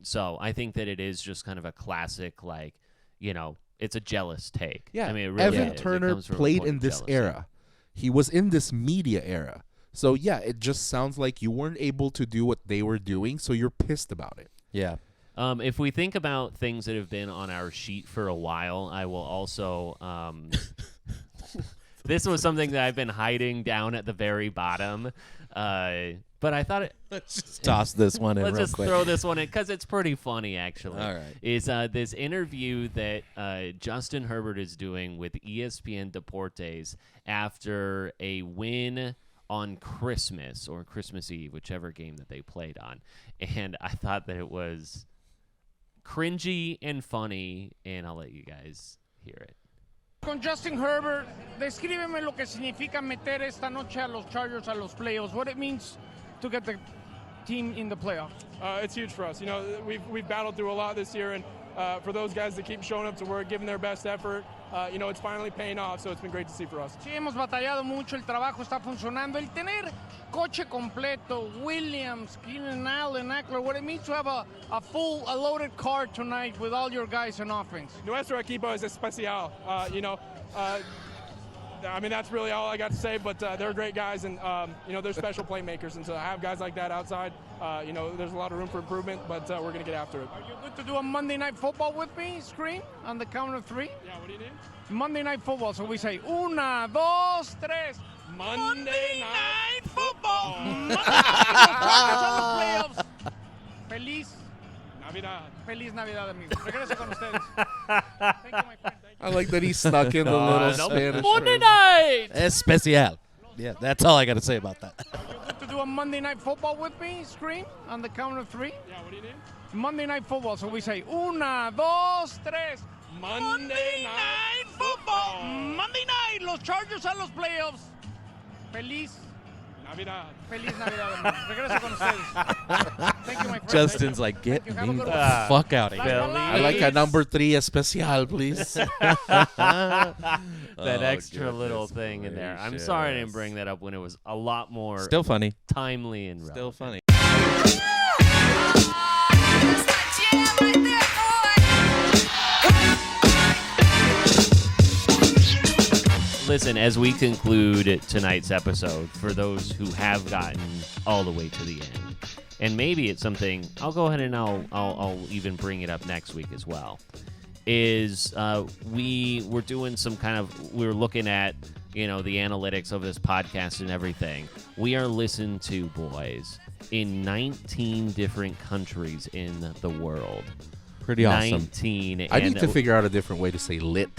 [SPEAKER 3] So I think that it is just kind of a classic, like, you know, it's a jealous take.
[SPEAKER 2] Yeah,
[SPEAKER 3] I mean, it really
[SPEAKER 2] Evan
[SPEAKER 3] is.
[SPEAKER 2] Turner played in this era. He was in this media era. So, yeah, it just sounds like you weren't able to do what they were doing, so you're pissed about it.
[SPEAKER 1] Yeah.
[SPEAKER 3] If we think about things that have been on our sheet for a while, I will also... this was something that I've been hiding down at the very bottom. But I thought
[SPEAKER 1] let's just toss this one in
[SPEAKER 3] Let's
[SPEAKER 1] real
[SPEAKER 3] just
[SPEAKER 1] quick.
[SPEAKER 3] throw this one in because it's pretty funny, actually.
[SPEAKER 1] All right.
[SPEAKER 3] Is this interview that Justin Herbert is doing with ESPN Deportes after a win on Christmas or Christmas Eve, whichever game that they played on. And I thought that it was cringy and funny, and I'll let you guys hear it.
[SPEAKER 13] Con Justin Herbert, descríbeme lo que significa meter esta noche a los Chargers a los playoffs. What it means to get the team in the playoffs.
[SPEAKER 14] It's huge for us. You know, we've battled through a lot this year, and for those guys that keep showing up to work, giving their best effort, you know, it's finally paying off. So it's been great to see for us.
[SPEAKER 13] Sí, hemos batallado mucho, el trabajo está funcionando. El tener coche completo, Williams, Keenan Allen, Eckler, what it means to have a loaded car tonight with all your guys on offense.
[SPEAKER 14] Nuestro equipo es especial. You know, I mean, that's really all I got to say, but they're great guys, and, you know, they're special playmakers, and to have guys like that outside, you know, there's a lot of room for improvement, but we're going to get after it.
[SPEAKER 13] Are you good to do a Monday Night Football with me, Scream, on the count of three?
[SPEAKER 14] Yeah, what do you need?
[SPEAKER 13] Monday Night Football, so we say, una, dos, tres.
[SPEAKER 14] Monday Night
[SPEAKER 13] Football! Monday Night Football! Feliz
[SPEAKER 14] Navidad.
[SPEAKER 13] Feliz Navidad, amigos. Regreso con ustedes. Thank you, my friend.
[SPEAKER 2] I like that he snuck in the little Spanish
[SPEAKER 3] Monday
[SPEAKER 2] phrase.
[SPEAKER 3] night!
[SPEAKER 1] Especial. Yeah, that's all I got to say about that.
[SPEAKER 13] Are you good to do a Monday Night Football with me, Scream, on the count of three?
[SPEAKER 14] Yeah, what do you need?
[SPEAKER 13] Monday Night Football, so we say, una, dos, tres.
[SPEAKER 14] Monday Night Football!
[SPEAKER 13] Monday night, los Chargers a los playoffs. Feliz
[SPEAKER 14] Navidad.
[SPEAKER 13] Feliz Navidad, amigos. Regreso con ustedes. Thank you, my friend.
[SPEAKER 1] Justin's like, get
[SPEAKER 13] Thank you.
[SPEAKER 1] me
[SPEAKER 13] Have a
[SPEAKER 1] the
[SPEAKER 13] good one.
[SPEAKER 1] fuck out of here.
[SPEAKER 2] I like a number 3 especial, please.
[SPEAKER 3] That
[SPEAKER 1] Oh,
[SPEAKER 3] extra little
[SPEAKER 1] goodness
[SPEAKER 3] thing in there. I'm
[SPEAKER 1] gracious.
[SPEAKER 3] sorry I didn't bring that up when it was a lot more
[SPEAKER 1] Still funny.
[SPEAKER 3] timely and
[SPEAKER 1] Still
[SPEAKER 3] relevant.
[SPEAKER 1] funny.
[SPEAKER 3] Listen, as we conclude tonight's episode, for those who have gotten all the way to the end, and maybe it's something I'll go ahead and I'll even bring it up next week as well. Is we were doing some kind of we were looking at the analytics of this podcast and everything. We are listened to, boys, in 19 different countries in the world.
[SPEAKER 1] Pretty awesome.
[SPEAKER 3] 19.
[SPEAKER 2] I need to figure out a different way to say lit.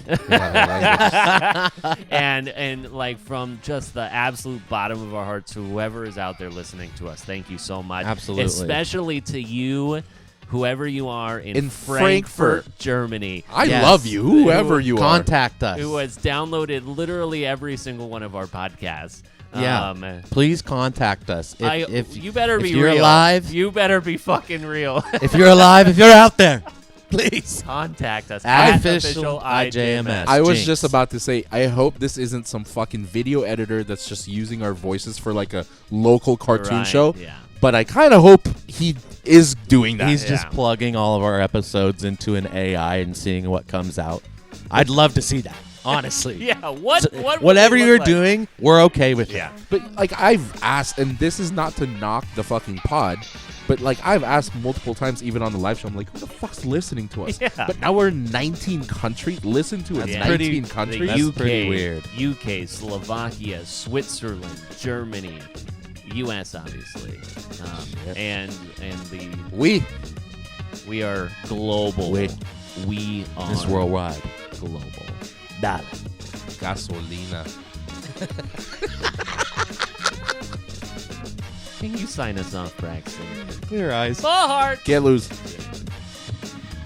[SPEAKER 3] and like from just the absolute bottom of our hearts, whoever is out there listening to us, thank you so much.
[SPEAKER 1] Absolutely.
[SPEAKER 3] Especially to you, whoever you are in Frankfurt, Germany.
[SPEAKER 2] I love you, whoever you are.
[SPEAKER 1] Contact us.
[SPEAKER 3] Who has downloaded literally every single one of our podcasts.
[SPEAKER 1] Yeah. Please contact us. If
[SPEAKER 3] you better be
[SPEAKER 1] you're
[SPEAKER 3] real.
[SPEAKER 1] alive,
[SPEAKER 3] You better be fucking real.
[SPEAKER 1] if you're alive, if you're out there, please
[SPEAKER 3] contact us
[SPEAKER 1] at
[SPEAKER 3] at
[SPEAKER 1] official IJMS.
[SPEAKER 2] I was
[SPEAKER 1] Jinx.
[SPEAKER 2] just about to say, I hope this isn't some fucking video editor that's just using our voices for like a local cartoon
[SPEAKER 3] Right,
[SPEAKER 2] show.
[SPEAKER 3] yeah.
[SPEAKER 2] But I kind of hope he is doing that.
[SPEAKER 1] He's just plugging all of our episodes into an AI and seeing what comes out. I'd love to see that, honestly.
[SPEAKER 3] Yeah, what would
[SPEAKER 1] whatever
[SPEAKER 3] it look
[SPEAKER 1] you're
[SPEAKER 3] like?
[SPEAKER 1] doing, we're okay with it.
[SPEAKER 2] But like I've asked, and this is not to knock the fucking pod, but like I've asked multiple times, even on the live show, I'm like, who the fuck's listening to us?
[SPEAKER 3] Yeah.
[SPEAKER 2] But now we're in 19 countries. Listen to it,
[SPEAKER 3] Yeah.
[SPEAKER 2] 19 countries.
[SPEAKER 3] The
[SPEAKER 1] That's pretty weird.
[SPEAKER 3] UK, Slovakia, Switzerland, Germany, U.S. obviously, and the we are global. We are
[SPEAKER 1] It's worldwide.
[SPEAKER 3] global.
[SPEAKER 1] Dale.
[SPEAKER 2] Gasolina.
[SPEAKER 3] Can you sign us off, Braxton?
[SPEAKER 1] Clear your eyes.
[SPEAKER 3] Full heart.
[SPEAKER 2] Get loose.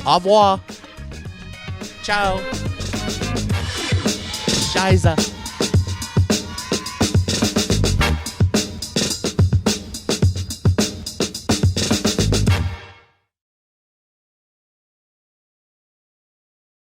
[SPEAKER 1] Au revoir. Ciao. Shiza.